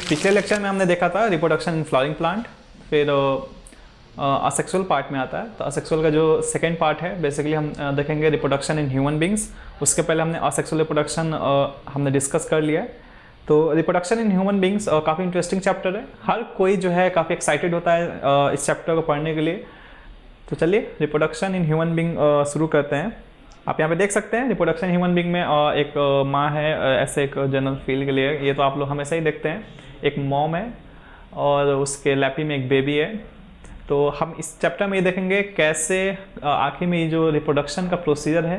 पिछले लेक्चर में हमने देखा था रिप्रोडक्शन इन फ्लावरिंग प्लांट, फिर असेक्सुअल पार्ट में आता है। तो असेक्सुअल का जो सेकेंड पार्ट है बेसिकली हम देखेंगे रिप्रोडक्शन इन ह्यूमन बींग्स। उसके पहले हमने असेक्सुअल रिप्रोडक्शन हमने डिस्कस कर लिया है। तो रिप्रोडक्शन इन ह्यूमन बींग्स काफ़ी इंटरेस्टिंग चैप्टर है, हर कोई जो है काफ़ी एक्साइटेड होता है इस चैप्टर को पढ़ने के लिए। तो चलिए रिप्रोडक्शन इन ह्यूमन बींग शुरू करते हैं। आप यहाँ पे देख सकते हैं रिप्रोडक्शन ह्यूमन बींग में एक माँ है, ऐसे एक जनरल फील के लिए ये तो आप लोग हमेशा ही देखते हैं। एक मॉम है और उसके लैपी में एक बेबी है। तो हम इस चैप्टर में ये देखेंगे कैसे आखिर में ये जो रिप्रोडक्शन का प्रोसीजर है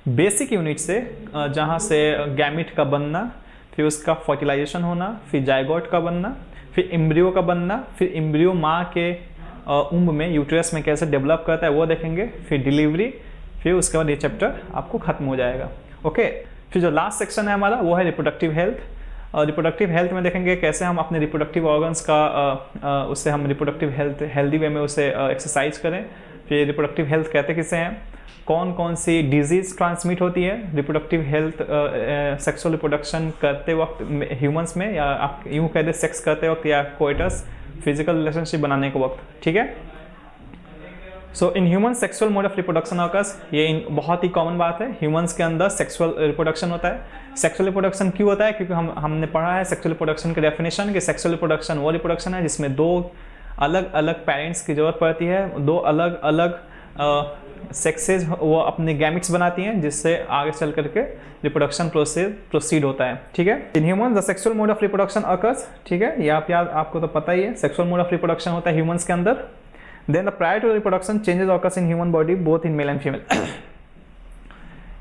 बेसिक यूनिट से, जहाँ से गैमिट का बनना, फिर उसका फर्टिलाइजेशन होना, फिर जाइगोट का बनना, फिर एम्ब्रियो का बनना, फिर एम्ब्रियो माँ के उम्ब में यूट्रस में कैसे डेवलप करता है वो देखेंगे, फिर डिलीवरी, फिर उसके बाद ये चैप्टर आपको खत्म हो जाएगा। ओके, फिर जो लास्ट सेक्शन है हमारा वो है रिप्रोडक्टिव हेल्थ। और रिप्रोडक्टिव हेल्थ में देखेंगे कैसे हम अपने रिप्रोडक्टिव ऑर्गन्स का उससे हम रिप्रोडक्टिव हेल्दी वे में उसे एक्सरसाइज करें। फिर रिप्रोडक्टिव हेल्थ कहते किसे हैं, कौन कौन सी डिजीज़ ट्रांसमिट होती है रिप्रोडक्टिव हेल्थ सेक्सुअल रिप्रोडक्शन करते वक्त ह्यूमंस में, या आप यूँ कह दें सेक्स करते वक्त या कोइटस फिजिकल रिलेशनशिप बनाने के वक्त। ठीक है, so in human sexual mode of reproduction occurs, ये बहुत ही कॉमन बात है, ह्यूमंस के अंदर सेक्सुअल रिप्रोडक्शन होता है। सेक्सुअल रिप्रोडक्शन क्यों होता है, क्योंकि हमने पढ़ा है सेक्सुअल रिप्रोडक्शन की डेफिनेशन कि सेक्सुअल रिप्रोडक्शन वो रिप्रोडक्शन है जिसमें दो अलग अलग पेरेंट्स की ज़रूरत पड़ती है, दो अलग अलग सेक्सेज वो अपने गैमिट्स बनाती हैं, जिससे आगे चल करके रिप्रोडक्शन प्रोसीड होता है। ठीक है, in human the sexual mode of reproduction occurs. ठीक है, ये आपको तो पता ही है, सेक्सुअल मोड ऑफ रिप्रोडक्शन होता है ह्यूमंस के अंदर। Then the prior to reproduction changes occurs in human body both in male and female.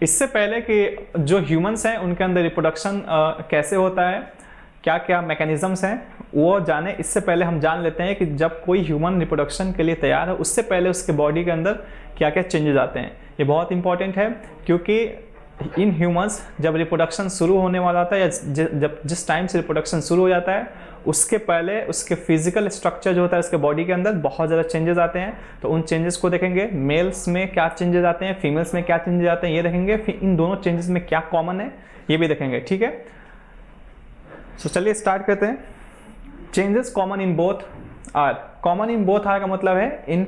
इससे पहले कि जो ह्यूमंस हैं उनके अंदर रिप्रोडक्शन कैसे होता है, क्या क्या मैकेनिज्म्स हैं वो जाने, इससे पहले हम जान लेते हैं कि जब कोई ह्यूमन रिप्रोडक्शन के लिए तैयार है उससे पहले उसके बॉडी के अंदर क्या क्या चेंजेस आते हैं। ये बहुत इंपॉर्टेंट है क्योंकि इन ह्यूमंस जब रिप्रोडक्शन शुरू होने वाला होता है या जब जिस टाइम से रिप्रोडक्शन शुरू हो जाता है उसके पहले उसके फिजिकल स्ट्रक्चर जो होता है उसके बॉडी के अंदर बहुत ज़्यादा चेंजेस आते हैं। तो उन चेंजेस को देखेंगे, मेल्स में क्या चेंजेस आते हैं, फीमेल्स में क्या चेंजेस आते हैं ये देखेंगे, फिर इन दोनों चेंजेस में क्या कॉमन है ये भी देखेंगे। ठीक है, सो चलिए स्टार्ट करते हैं। Changes common in both are, common in both are का मतलब है इन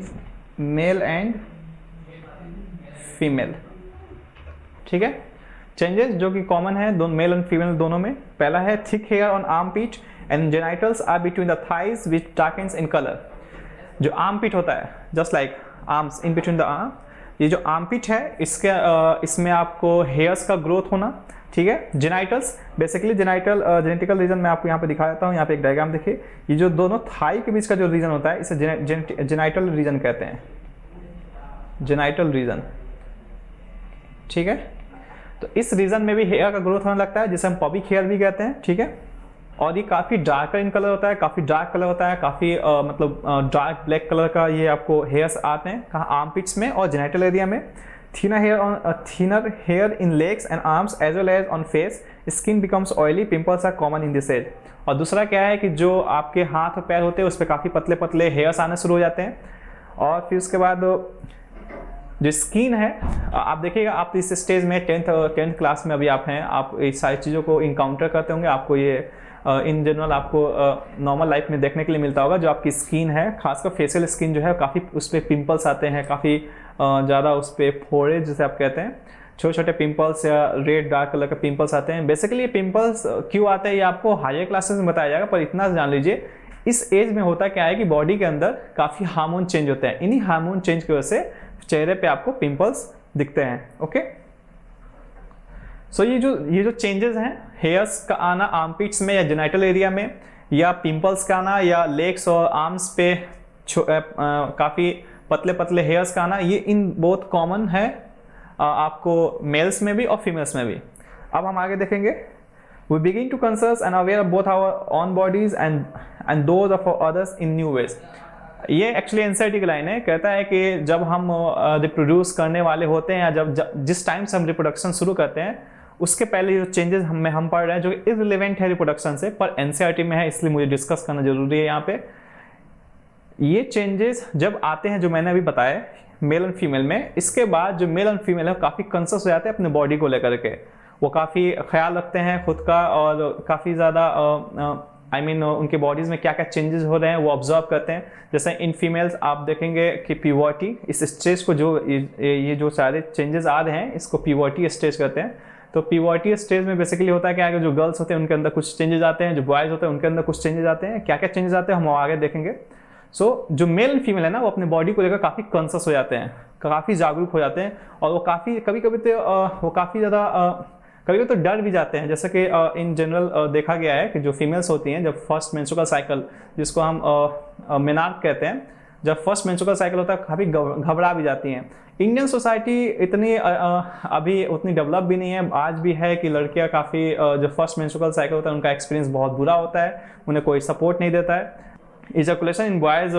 मेल एंड फीमेल। ठीक है, चेंजेस जो कि कॉमन है दोनों मेल एंड फीमेल दोनों में, पहला है thick hair on armpit and genitals or between the thighs which darkens in colour. जो आर्म पिट होता है just like arms in between the arm, ये जो आर्म पिट है इसमें आपको हेयर्स का ग्रोथ होना। ठीक है, जेनाइटल्स बेसिकली जेनेटिकल रीजन मैं आपको यहाँ पे दिखा देता हूँ। यहाँ पे एक डायग्राम देखिए, ये जो दोनों थाई के बीच का जो रीजन होता है इसे जेनाइटल रीजन कहते हैं, जेनाइटल रीजन। ठीक है, तो इस रीजन में भी हेयर का ग्रोथ होने लगता है जिसे हम पबिक हेयर भी कहते हैं। ठीक है, और ये काफ़ी डार्कर इन कलर होता है, काफ़ी डार्क कलर होता है, काफ़ी मतलब डार्क ब्लैक कलर का ये आपको हेयर्स आते हैं कहाँ, आर्म पिट्स में और जेनिटल एरिया में। Thinner hair in legs and arms as well as on face, skin becomes oily, pimples are common in this age. और दूसरा क्या है कि जो आपके हाथ और पैर होते हैं उस पर काफ़ी पतले पतले हेयर्स आने शुरू हो जाते हैं। और फिर उसके बाद जो स्किन है, आप देखिएगा आप इस स्टेज में टेंथ क्लास में अभी आप हैं, आप इस सारी चीज़ों को इनकाउंटर करते होंगे, आपको ये इन जनरल आपको नॉर्मल लाइफ में देखने के लिए मिलता होगा। जो आपकी स्किन है, खासकर फेशियल स्किन जो है, काफ़ी उस पर पिंपल्स आते हैं, काफ़ी ज़्यादा उस पर फोड़े जिसे आप कहते हैं, छोटे छोटे पिंपल्स या रेड डार्क कलर के पिंपल्स आते हैं। बेसिकली ये पिंपल्स क्यों आते हैं ये आपको हायर क्लासेस में बताया जाएगा, पर इतना जान लीजिए इस एज में होता क्या है कि बॉडी के अंदर काफ़ी हार्मोन चेंज होते हैं, इन्हीं हार्मोन चेंज की वजह से चेहरे पे आपको पिंपल्स दिखते हैं। ओके, सो ये जो चेंजेस हैं, हेयर्स का आना आर्मपिट्स में या जेनाइटल एरिया में, या पिंपल्स का आना, या लेग्स और आर्म्स पे काफ़ी पतले पतले हेयर्स का आना, ये इन बहुत कॉमन है आपको मेल्स में भी और फीमेल्स में भी। अब हम आगे देखेंगे, we begin to concern and aware of both our own bodies and those of others in new ways. ये एक्चुअली एनसीईआरटी की लाइन है, कहता है कि जब हम रिप्रोड्यूस करने वाले होते हैं या जब जिस टाइम से हम रिप्रोडक्शन शुरू करते हैं उसके पहले जो चेंजेस हम पढ़ रहे हैं जो इररिलेवेंट है रिप्रोडक्शन से, पर एनसीईआरटी में है इसलिए मुझे डिस्कस करना जरूरी है यहाँ पे। ये चेंजेस जब आते हैं जो मैंने अभी बताया मेल एंड फीमेल में, इसके बाद जो मेल एंड फीमेल है काफ़ी कॉन्शियस हो जाते हैं अपने बॉडी को लेकर के, वो काफ़ी ख्याल रखते हैं खुद का और काफ़ी ज़्यादा उनके बॉडीज़ में क्या क्या चेंजेस हो रहे हैं वो ऑब्जर्व करते हैं। जैसे इन फीमेल्स आप देखेंगे कि प्यूबर्टी, इस स्टेज को जो ये जो सारे चेंजेस आ रहे हैं इसको प्यूबर्टी स्टेज कहते हैं। तो प्यूबर्टी स्टेज में बेसिकली होता है क्या है, जो गर्ल्स होते हैं उनके अंदर कुछ चेंजेस आते हैं, जो बॉयज़ होते हैं उनके अंदर कुछ चेंजेस आते हैं। क्या क्या चेंजेस आते हैं हम आगे देखेंगे। जो मेल एंड फीमेल है ना, वो अपने बॉडी को लेकर काफ़ी कॉन्शियस हो जाते हैं, काफ़ी जागरूक हो जाते हैं, और वो काफ़ी कभी कभी तो वो काफ़ी ज़्यादा कभी तो डर भी जाते हैं। जैसे कि इन जनरल देखा गया है कि जो फीमेल्स होती हैं जब फर्स्ट मेंस्ट्रुअल साइकिल, जिसको हम मेनार्क कहते हैं, जब फर्स्ट मेंस्ट्रुअल साइकिल होता है काफ़ी घबरा भी जाती हैं। इंडियन सोसाइटी इतनी अभी उतनी डेवलप भी नहीं है, आज भी है कि लड़कियां काफ़ी जब फर्स्ट मेंस्ट्रुअल साइकिल होता है उनका एक्सपीरियंस बहुत बुरा होता है, उन्हें कोई सपोर्ट नहीं देता है। इजैकुलेशन इन बॉयज़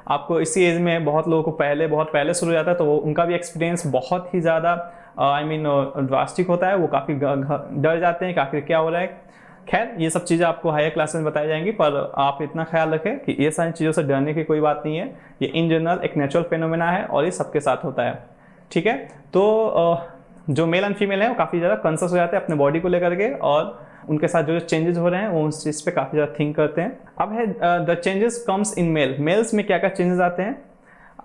आपको इसी एज में बहुत लोगों को बहुत पहले शुरू हो जाता है, तो उनका भी एक्सपीरियंस बहुत ही ज़्यादा ड्रास्टिक होता है। वो काफ़ी डर जाते हैं कि आखिर क्या हो रहा है। खैर ये सब चीज़ें आपको हायर क्लासेस में बताई जाएंगी, पर आप इतना ख्याल रखें कि ये सारी चीज़ों से डरने की कोई बात नहीं है। ये इन जनरल एक नेचुरल फेनोमेना है और ये सबके साथ होता है, ठीक है। तो जो मेल एंड फीमेल है वो काफ़ी ज़्यादा कॉन्शियस हो जाते हैं अपने बॉडी को लेकर के, और उनके साथ जो चेंजेस हो रहे हैं वो उस चीज़ पे काफ़ी ज़्यादा थिंक करते हैं। अब है the changes comes in mails में क्या क्या चेंजेस आते हैं।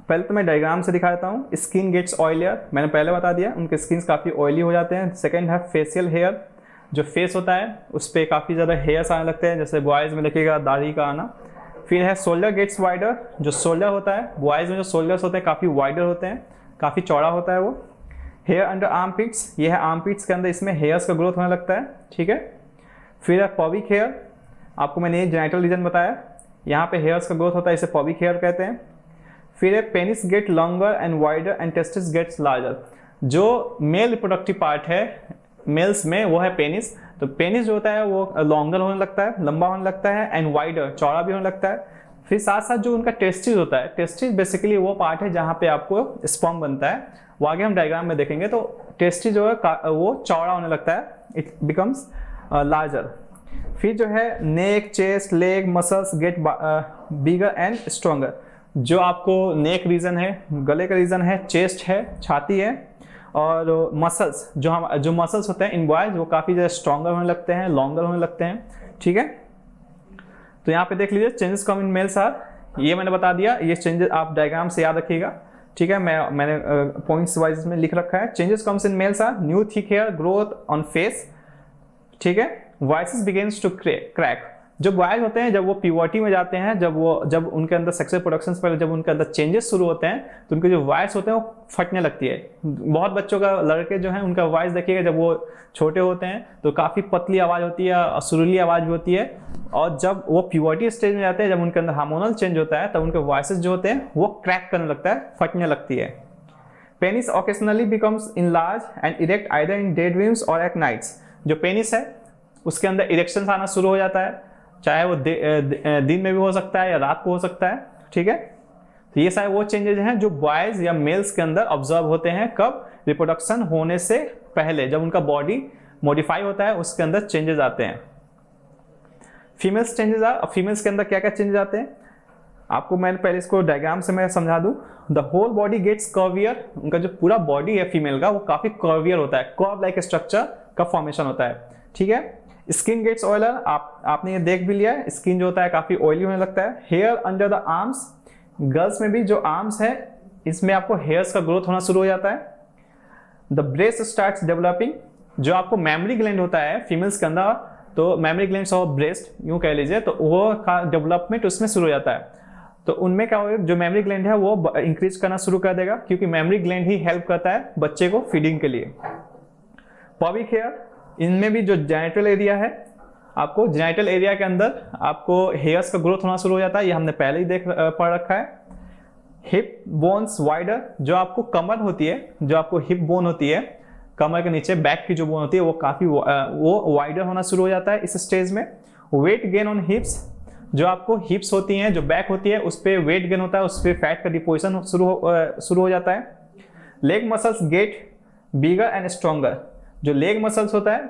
पहले तो मैं डायग्राम से दिखा देता हूँ। स्किन गेट्स ऑयलियर, मैंने पहले बता दिया, उनके स्किन काफ़ी ऑयली हो जाते हैं। सेकेंड है फेशियल हेयर, जो फेस होता है उस पर काफ़ी ज़्यादा हेयर्स आने लगते हैं, जैसे बॉयज़ में देखिएगा दाढ़ी का आना। फिर है शोल्डर गेट्स वाइडर, जो शोल्डर होता है बॉयज़ में जो शोल्डर्स होते हैं काफ़ी वाइडर होते हैं, काफ़ी चौड़ा होता है वो। हेयर अंडर आर्म पिट्स, ये है आर्म पिट्स के अंदर, इसमें हेयर्स का ग्रोथ होने लगता है, ठीक है। फिर है पॉबिक हेयर, आपको मैंने ये जेनिटल रीजन बताया, यहाँ पे हेयर्स का ग्रोथ होता है, इसे पॉबिक हेयर कहते हैं। फिर है penis get longer and wider and testis gets larger, जो मेल रिप्रोडक्टिव पार्ट है मेल्स में वो है पेनिस। तो पेनिस जो होता है वो लॉन्गर होने लगता है, लंबा होने लगता है, एंड वाइडर, चौड़ा भी होने लगता है। फिर साथ साथ जो उनका टेस्टिस होता है, टेस्टिस बेसिकली वो पार्ट है जहाँ पे आपको स्पर्म बनता है, वो आगे हम डायग्राम में देखेंगे। तो टेस्टिस जो है वो चौड़ा होने लगता है, इट बिकम्स लार्जर। फिर जो है neck, chest, leg muscles get bigger and stronger, जो आपको नेक रीजन है, गले का रीजन है, चेस्ट है, छाती है, और मसल्स जो मसल्स होते हैं इन बॉयज वो काफ़ी ज़्यादा स्ट्रॉन्गर होने लगते हैं, लॉन्गर होने लगते हैं, ठीक है। तो यहाँ पे देख लीजिए changes come in males are, ये मैंने बता दिया, ये चेंजेस आप डायग्राम से याद रखिएगा, ठीक है। मैंने पॉइंट्स वाइज में लिख रखा है। Changes comes in males are new thick hair growth on face, ठीक है। वॉइसेस बिगिंस टू क्रैक, जो बॉयज होते हैं जब वो प्यूबर्टी में जाते हैं, जब उनके अंदर सेक्सुअल प्रोडक्शन से पहले जब उनके अंदर चेंजेस शुरू होते हैं तो उनके जो वॉइस होते हैं वो फटने लगती है। बहुत बच्चों का, लड़के जो हैं उनका वॉइस देखिएगा जब वो छोटे होते हैं तो काफ़ी पतली आवाज़ होती है, सुरीली आवाज़ भी होती है, और जब वो प्यूबर्टी स्टेज में जाते हैं, जब उनके अंदर हार्मोनल चेंज होता है तब उनके वॉइसेस जो होते हैं वो क्रैक करने लगता है, फटने लगती है। Penis occasionally becomes enlarge and erect either in day dreams और एट नाइट्स, जो पेनिस है उसके अंदर इरेक्शन आना शुरू हो जाता है, चाहे वो दिन में भी हो सकता है या रात को हो सकता है, ठीक है। तो ये सारे वो चेंजेस हैं जो बॉयज या मेल्स के अंदर ऑब्जर्व होते हैं, कब? रिप्रोडक्शन होने से पहले, जब उनका बॉडी मॉडिफाई होता है उसके अंदर चेंजेस आते हैं। फीमेल्स चेंजेस फीमेल्स के अंदर क्या क्या चेंजेस आते हैं आपको मैंने पहले इसको डायग्राम से मैं समझा दूं। द होल बॉडी गेट्स कर्वियर, उनका जो पूरा बॉडी है फीमेल का वो काफी कर्वियर होता है, कर्व लाइक स्ट्रक्चर का फॉर्मेशन होता है, ठीक है। स्किन गेट्स ऑयलर, आपने ये देख भी लिया है, स्किन जो होता है काफी ऑयली होने लगता है। Hair under the arms, girls में भी जो आर्म्स है इसमें आपको हेयर्स का ग्रोथ होना शुरू हो जाता है। द ब्रेस्ट स्टार्ट्स डेवलपिंग, जो आपको मेमोरी ग्लैंड होता है फीमेल्स के अंदर, तो मेमोरी ग्लैंड्स ऑफ ब्रेस्ट यूं कह लीजिए, तो वो का डेवलपमेंट उसमें शुरू हो जाता है। तो उनमें क्या होगा, जो मेमोरी ग्लैंड है वो इंक्रीज करना शुरू कर देगा, क्योंकि मेमोरी ग्लैंड ही हेल्प करता है बच्चे को फीडिंग के लिए। पॉबिक हेयर, इनमें भी जो जेनिटल एरिया है, आपको जेनिटल एरिया के अंदर आपको हेयर्स का ग्रोथ होना शुरू हो जाता है, ये हमने पहले ही पढ़ रखा है। हिप बोन्स वाइडर, जो आपको कमर होती है, जो आपको हिप बोन होती है कमर के नीचे, बैक की जो बोन होती है वो काफी वो वाइडर होना शुरू हो जाता है इस स्टेज में। वेट गेन ऑन हिप्स, जो आपको हिप्स होती हैं, जो बैक होती है उस पर वेट गेन होता है, उस पर फैट का डिपोजिशन शुरू हो जाता है। Leg muscles get bigger and stronger, जो लेग मसल्स होता है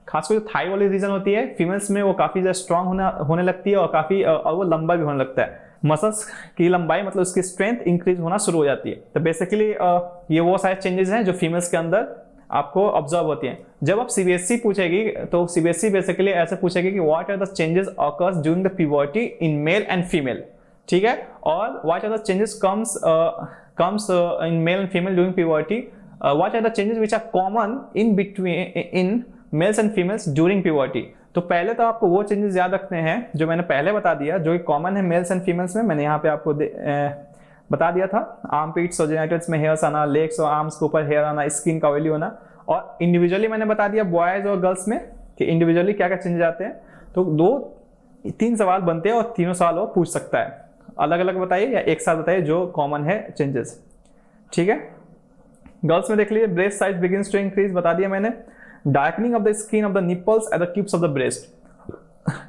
खासकर जो थाई वाली रीजन होती है फीमेल्स में वो काफी ज्यादा स्ट्रांग होने लगती है, और वो लंबा भी होने लगता है। मसल्स की लंबाई मतलब उसकी स्ट्रेंथ इंक्रीज होना शुरू हो जाती है। तो बेसिकली ये वो सारे चेंजेस हैं जो फीमेल्स के अंदर आपको ऑब्जर्व होती हैं। जब आप सीबीएसई पूछेगी तो सीबीएसई बेसिकली ऐसे पूछेगी कि what are the changes occurs during the puberty in male and female, ठीक है, और what are the changes comes in male and female during puberty, what are the changes which are common in between in males and females during puberty. तो पहले तो आपको वो changes याद रखने हैं जो मैंने पहले बता दिया, जो कि कॉमन है मेल्स एंड फीमेल्स में। मैंने यहाँ पे आपको बता दिया था, आर्म पीट्स और जेनिटल्स में हेयर्स आना, लेग्स और आर्म्स के ऊपर हेयर आना, स्किन का ऑयली होना, और इंडिविजुअली मैंने बता दिया बॉयज और गर्ल्स में कि इंडिविजुअली क्या क्या चेंजेस आते हैं। तो 3 सवाल बनते हैं और तीनों सवाल वो पूछ सकता है, अलग अलग बताइए या एक साथ बताइए जो कॉमन है चेंजेस, ठीक है। गर्ल्स में देख लीजिए, breast size begins to increase, बता दिया मैंने। Darkening of the skin of the nipples at the tips of the breast.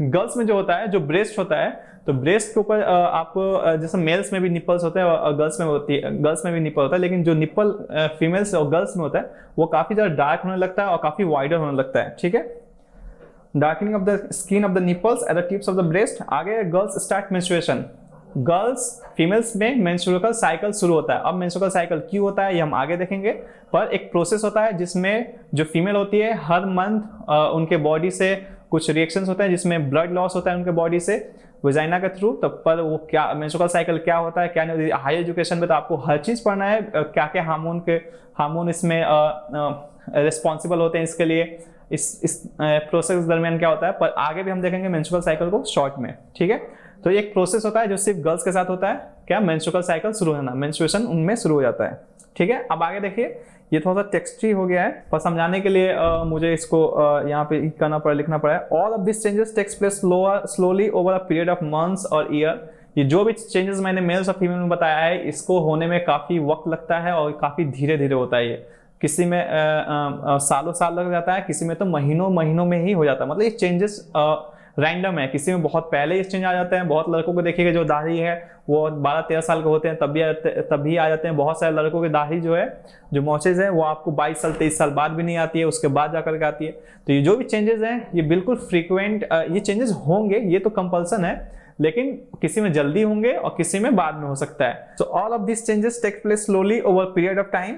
Girls में जो होता है, जो ब्रेस्ट होता है, तो ब्रेस्ट के ऊपर आपको जैसे मेल्स में भी निपल्स होते हैं और गर्ल्स में होती है, गर्ल्स में भी निपल होता है, लेकिन जो निपल फीमेल्स और गर्ल्स में होता है वो काफी ज्यादा डार्क होने लगता है और काफी वाइडर होने लगता है, ठीक है। Darkening of the skin of the nipples at the tips of the breast. आगे girls start menstruation. Girls females में मेंस्ट्रुअल साइकिल शुरू होता है। अब मेंस्ट्रुअल साइकिल क्यों होता है ये हम आगे देखेंगे, पर एक प्रोसेस होता है जिसमें जो फीमेल होती है हर मंथ उनके बॉडी से कुछ रिएक्शंस होते हैं जिसमें ब्लड लॉस होता है उनके बॉडी से वजाइना के थ्रू। तब पर वो क्या मेंस्ट्रुअल साइकिल क्या होता है क्या नहीं, हाई एजुकेशन में तो आपको हर चीज़ पढ़ना है, क्या क्या हार्मोन इसमें रिस्पॉन्सिबल होते हैं इसके लिए, इस प्रोसेस दरमियान क्या होता है, पर आगे भी हम देखेंगे मेंस्ट्रुअल साइकिल को शॉर्ट में, ठीक है। तो ये एक प्रोसेस होता है जो सिर्फ गर्ल्स के साथ होता है, क्या मेंस्ट्रुअल साइकिल शुरू होना, मेंस्ट्रुएशन उनमें शुरू हो जाता है, ठीक है। अब आगे देखिए, ये थोड़ा सा टेक्स्टी हो गया है, पर समझाने के लिए मुझे इसको यहाँ पे करना पड़ा, लिखना पड़ा है। All of this changes takes place slowly over a period of months और ईयर। ये जो भी चेंजेस मैंने मेल्स और फीमेल में बताया है, इसको होने में काफी वक्त लगता है और काफी धीरे धीरे होता है। ये किसी में सालों साल लग जाता है, किसी में तो महीनों महीनों में ही हो जाता है। मतलब ये चेंजेस रैंडम है, किसी में बहुत पहले ये चेंज आ जाते हैं। बहुत लड़कों को देखिएगा जो दाढ़ी है वो 12-13 साल के होते हैं तभी आ जाते हैं। बहुत सारे लड़कों की दाढ़ी जो है, जो मोचेज है, वो आपको 22 साल 23 साल बाद भी नहीं आती है, उसके बाद जाकर के आती है। तो ये जो भी चेंजेस हैं ये बिल्कुल फ्रीक्वेंट ये चेंजेस होंगे, ये तो कंपल्सन है, लेकिन किसी में जल्दी होंगे और किसी में बाद में हो सकता है। So all of this changes take place slowly over period of time,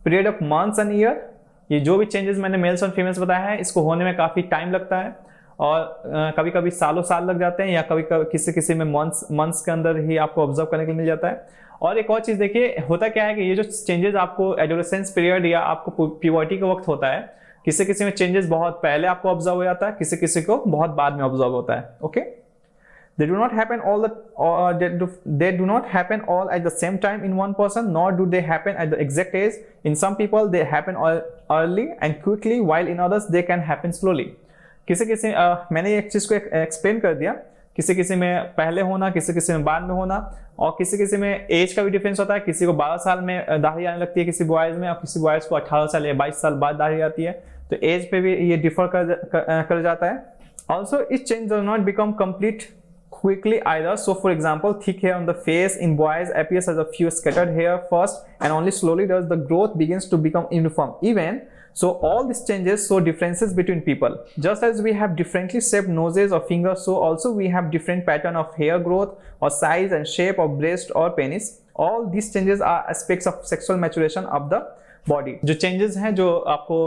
period of months and year. ये जो भी चेंजेस मैंने मेल्स और फीमेल्स बताया है, इसको होने में काफी टाइम लगता है और कभी कभी सालों साल लग जाते हैं, या कभी कभी किसी में मंथ्स के अंदर ही आपको ऑब्जर्व करने के लिए मिल जाता है। और एक और चीज देखिए, होता क्या है कि ये जो चेंजेस आपको एडोलेसेंस पीरियड या आपको प्यूबर्टी के वक्त होता है, किसी में चेंजेस बहुत पहले आपको ऑब्जर्व हो जाता है, किसी को बहुत बाद में ऑब्जर्व होता है, okay. They do not happen all at the same time in one person, nor do they happen at the exact age. In some people they happen early and quickly, while in others they can happen slowly. मैंने एक चीज को explain कर दिया, किसी में पहले होना, किसी में बाद में होना, और किसी में एज का भी डिफरेंस होता है। किसी को 12 साल में दाढ़ी आने लगती है किसी बॉयज में, और किसी बॉयज को 18 साल या 22 साल बाद दाढ़ी आती है। तो एज पे भी ये डिफर कर जाता है। ऑल्सो इस change does not become complete quickly either. So for example, thick hair on the face in boys appears as a few scattered hair first, and only slowly does the growth begins to become uniform. Even so, all these changes show differences between people. Just as we have differently shaped noses or fingers, so also we have different pattern of hair growth or size and shape of breast or penis. All these changes are aspects of sexual maturation of the body. जो changes हैं, जो आपको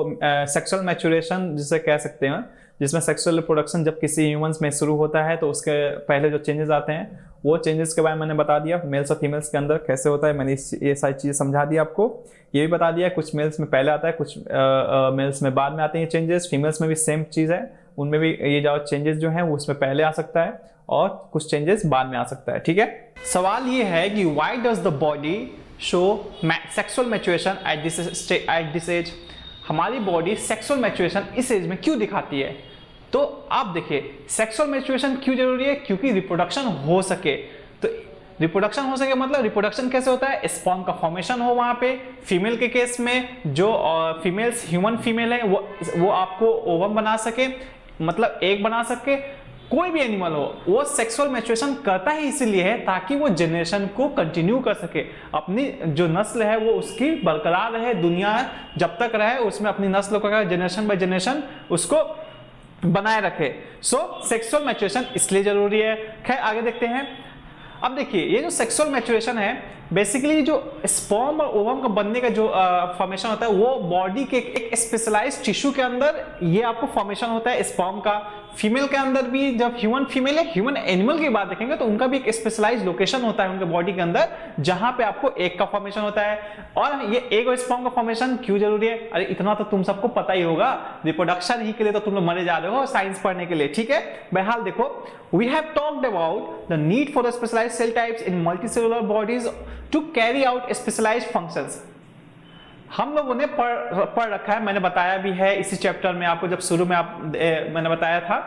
sexual maturation जिसे कह सकते हैं, जिसमें sexual reproduction जब किसी ह्यूमंस में शुरू होता है, तो उसके पहले जो चेंजेस आते हैं, वो चेंजेस के बारे में मैंने बता दिया। मेल्स और फीमेल्स के अंदर कैसे होता है, मैंने ये सारी चीज़ें समझा दी आपको। ये भी बता दिया कुछ मेल्स में पहले आता है, कुछ मेल्स में बाद में आते हैं चेंजेस। फीमेल्स में भी सेम चीज़ है, उनमें भी ये जो चेंजेस जो हैं वो उसमें पहले आ सकता है और कुछ चेंजेस बाद में आ सकता है, ठीक है। सवाल ये है कि why does the body show sexual maturation at this age. हमारी बॉडी सेक्सुअल मैच्योरेशन इस एज में क्यों दिखाती है? तो आप देखिए, सेक्सुअल मैच्योरेशन क्यों जरूरी है? क्योंकि रिप्रोडक्शन हो सके। तो रिप्रोडक्शन हो सके मतलब रिप्रोडक्शन कैसे होता है? स्पर्म का फॉर्मेशन हो वहां पे। फीमेल के केस में जो फीमेल्स ह्यूमन फीमेल है वो आपको ओवम बना सके, मतलब एग बना सके। कोई भी एनिमल हो, वो सेक्सुअल मैच्योरेशन करता ही इसीलिए है ताकि वो जनरेशन को कंटिन्यू कर सके, अपनी जो नस्ल है वो उसकी बरकरार रहे, दुनिया जब तक रहे उसमें अपनी नस्ल को जनरेशन बाय जनरेशन उसको बनाए रखे। सो सेक्सुअल मैच्योरेशन इसलिए जरूरी है। खैर आगे देखते हैं। अब देखिए, ये जो सेक्सुअल मैच्योरेशन है बेसिकली जो स्पर्म और ओवम का बनने का जो फॉर्मेशन होता है वो बॉडी के एक स्पेशलाइज्ड टिश्यू के अंदर ये आपको फॉर्मेशन होता है स्पर्म का। फीमेल के अंदर भी जब ह्यूमन फीमेल या ह्यूमन एनिमल की बात देखेंगे तो उनका भी एक स्पेशलाइज्ड लोकेशन होता है उनके बॉडी के अंदर जहां पे आपको एग का फॉर्मेशन होता है। और ये एग और स्पर्म का फॉर्मेशन क्यों जरूरी है? अरे इतना तो तुम सबको पता ही होगा, रिप्रोडक्शन ही के लिए तो तुम लोग मरे जा रहे हो साइंस पढ़ने के लिए, ठीक है। बहरहाल देखो, we have talked about the need for the specialized cell types in multicellular bodies to carry out specialized functions। हम लोगों ने पढ़ रखा है, मैंने बताया भी है इसी चैप्टर में आपको, जब शुरू में मैंने बताया था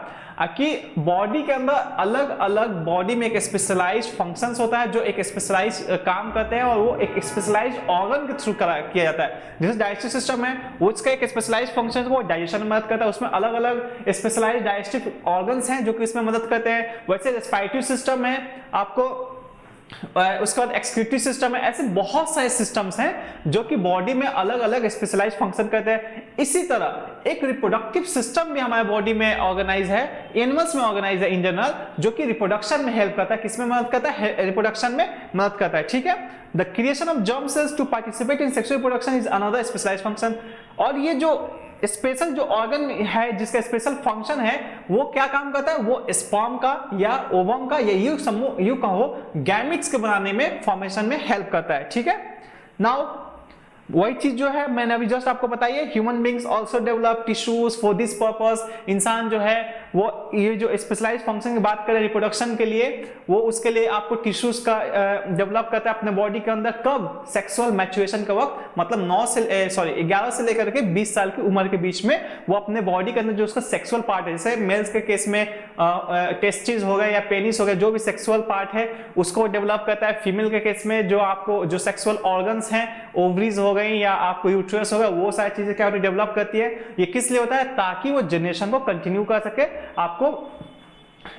कि बॉडी के अंदर अलग अलग बॉडी में एक स्पेशलाइज्ड फंक्शंस होता है जो एक स्पेशलाइज्ड काम करते हैं और वो एक स्पेशलाइज्ड ऑर्गन के थ्रू किया जाता है। जैसे डाइजेस्टिव सिस्टम है वो उसका एक स्पेशलाइज्ड फंक्शन है, वो डाइजेशन में मदद करता है, उसमें अलग अलग स्पेशलाइज्ड डाइजेस्टिव ऑर्गन्स हैं जो कि इसमें मदद करते हैं। वैसे रेस्पिरेटरी सिस्टम है आपको, उसके बाद एक्सक्रीटरी सिस्टम है, ऐसे बहुत सारे सिस्टम्स हैं जो कि बॉडी में अलग अलग स्पेशलाइज्ड फंक्शन करते हैं। इसी तरह एक रिप्रोडक्टिव सिस्टम भी हमारे बॉडी में ऑर्गेनाइज है, एनिमल्स में ऑर्गेनाइज है इन जनरल, जो कि रिप्रोडक्शन में हेल्प करता है। किसमें मदद करता है? रिप्रोडक्शन में मदद करता है, ठीक है। The creation of germ cells to participate in sexual reproduction is another specialized function. और ये जो स्पेशल जो ऑर्गन है जिसका स्पेशल फंक्शन है वो क्या काम करता है? वो स्पर्म का या ओवम का या यू कहो गैमेट्स के बनाने में, फॉर्मेशन में हेल्प करता है, ठीक है। नाउ वही चीज जो है मैंने अभी जस्ट आपको बताई है, human beings also develop tissues for this purpose. इंसान जो है वो ये जो स्पेशलाइज्ड फंक्शन की बात करें रिप्रोडक्शन के लिए, वो उसके लिए आपको टिश्यूज का डेवलप करता है अपने बॉडी के अंदर। कब? सेक्सुअल मैच्योरेशन का वक्त, मतलब 11 से लेकर के 20 साल की उम्र के बीच में वो अपने बॉडी के अंदर जो उसका सेक्सुअल पार्ट है, जैसे मेल्स के केस में टेस्टिस हो गए या पेनिस हो गए, जो भी सेक्सुअल पार्ट है उसको डेवलप करता है। फीमेल के केस में जो आपको जो सेक्सुअल ऑर्गन्स हैं, ओवरीज हो गई या आपको यूट्रस होगा, वो सारी चीजें क्या होती है? डेवलप करती है। ये किस लिए होता है? ताकि वो जनरेशन को कंटिन्यू कर सके, आपको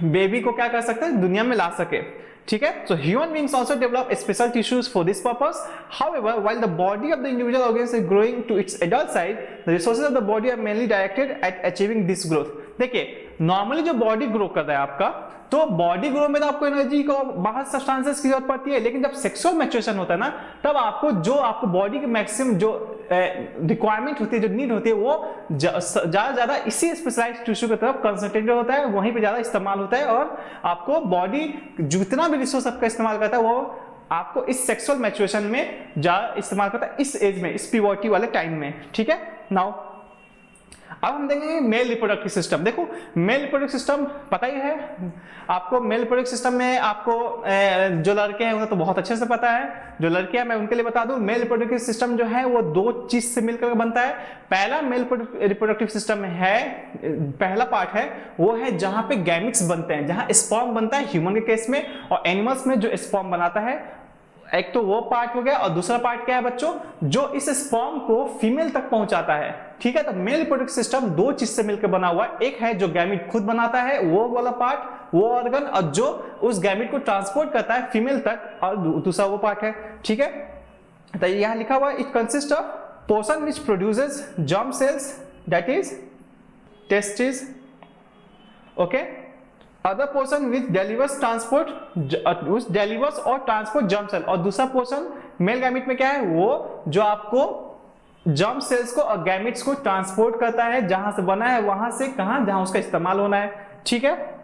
बेबी को क्या कर सकते हैं? दुनिया में ला सके, ठीक है। So human beings also develop special tissues for this purpose. However, while the body of the individual organism is growing to its adult size, the resources of the body are mainly directed at achieving this growth. देखिए, normally जो body grow कर रहा है आपका, तो body grow में तो आपको एनर्जी को बाहर सब्सटेंसेस की जरूरत पड़ती है, लेकिन जब सेक्सुअल मैच्योरेशन होता है ना, तब आपको बॉडी की मैक्सिमम जो रिक्वायरमेंट होती है, जो नीड होती है, वो ज्यादा इसी स्पेशलाइज्ड टिश्यू की तरफ कंसंट्रेटेड होता है, वहीं पे ज्यादा इस्तेमाल होता है। और आपको बॉडी जितना भी रिसोर्स आपका इस्तेमाल करता है वो आपको इस सेक्सुअल मैच्योरेशन में ज्यादा इस्तेमाल करता है, इस एज में, इस प्यूबर्टी वाले टाइम में, ठीक है। नाउ अब हम देखेंगे मेल रिप्रोडक्टिव सिस्टम। देखो, मेल रिप्रोडक्टिव सिस्टम पता ही है आपको। मेल रिप्रोडक्टिव सिस्टम में आपको जो लड़के हैं उन्हें तो बहुत अच्छे से पता है, जो लड़के हैं मैं उनके लिए बता दूं, मेल रिप्रोडक्टिव सिस्टम जो है वो दो चीज से मिलकर बनता है। पहला मेल रिप्रोडक्टिव सिस्टम है, पहला पार्ट है वो है जहां पे गैमेट्स बनते हैं, जहां स्पर्म बनता है ह्यूमन के केस में, और एनिमल्स में जो स्पर्म बनाता है। एक तो वो पार्ट हो गया, और दूसरा पार्ट क्या है बच्चों? जो इस स्पर्म को फीमेल तक पहुंचाता है, ठीक है। तो मेल रिप्रोडक्टिव सिस्टम दो चीज से मिलकर बना हुआ है। एक है जो गैमेट खुद बनाता है, वो वाला पार्ट, वो ऑर्गन, और जो उस गैमेट को ट्रांसपोर्ट करता है फीमेल तक, और दूसरा वो पार्ट है, ठीक है। तो यहां लिखा हुआ it consist of portion which produces germ cells, that is testis, okay. Other portion which delivers और ट्रांसपोर्ट जर्म सेल, और दूसरा पोर्शन मेल गैमेट में क्या है? वो जो आपको जर्म सेल्स को और गैमेट्स को ट्रांसपोर्ट करता है, जहां से बना है वहां से कहां, जहां उसका इस्तेमाल होना है, ठीक है।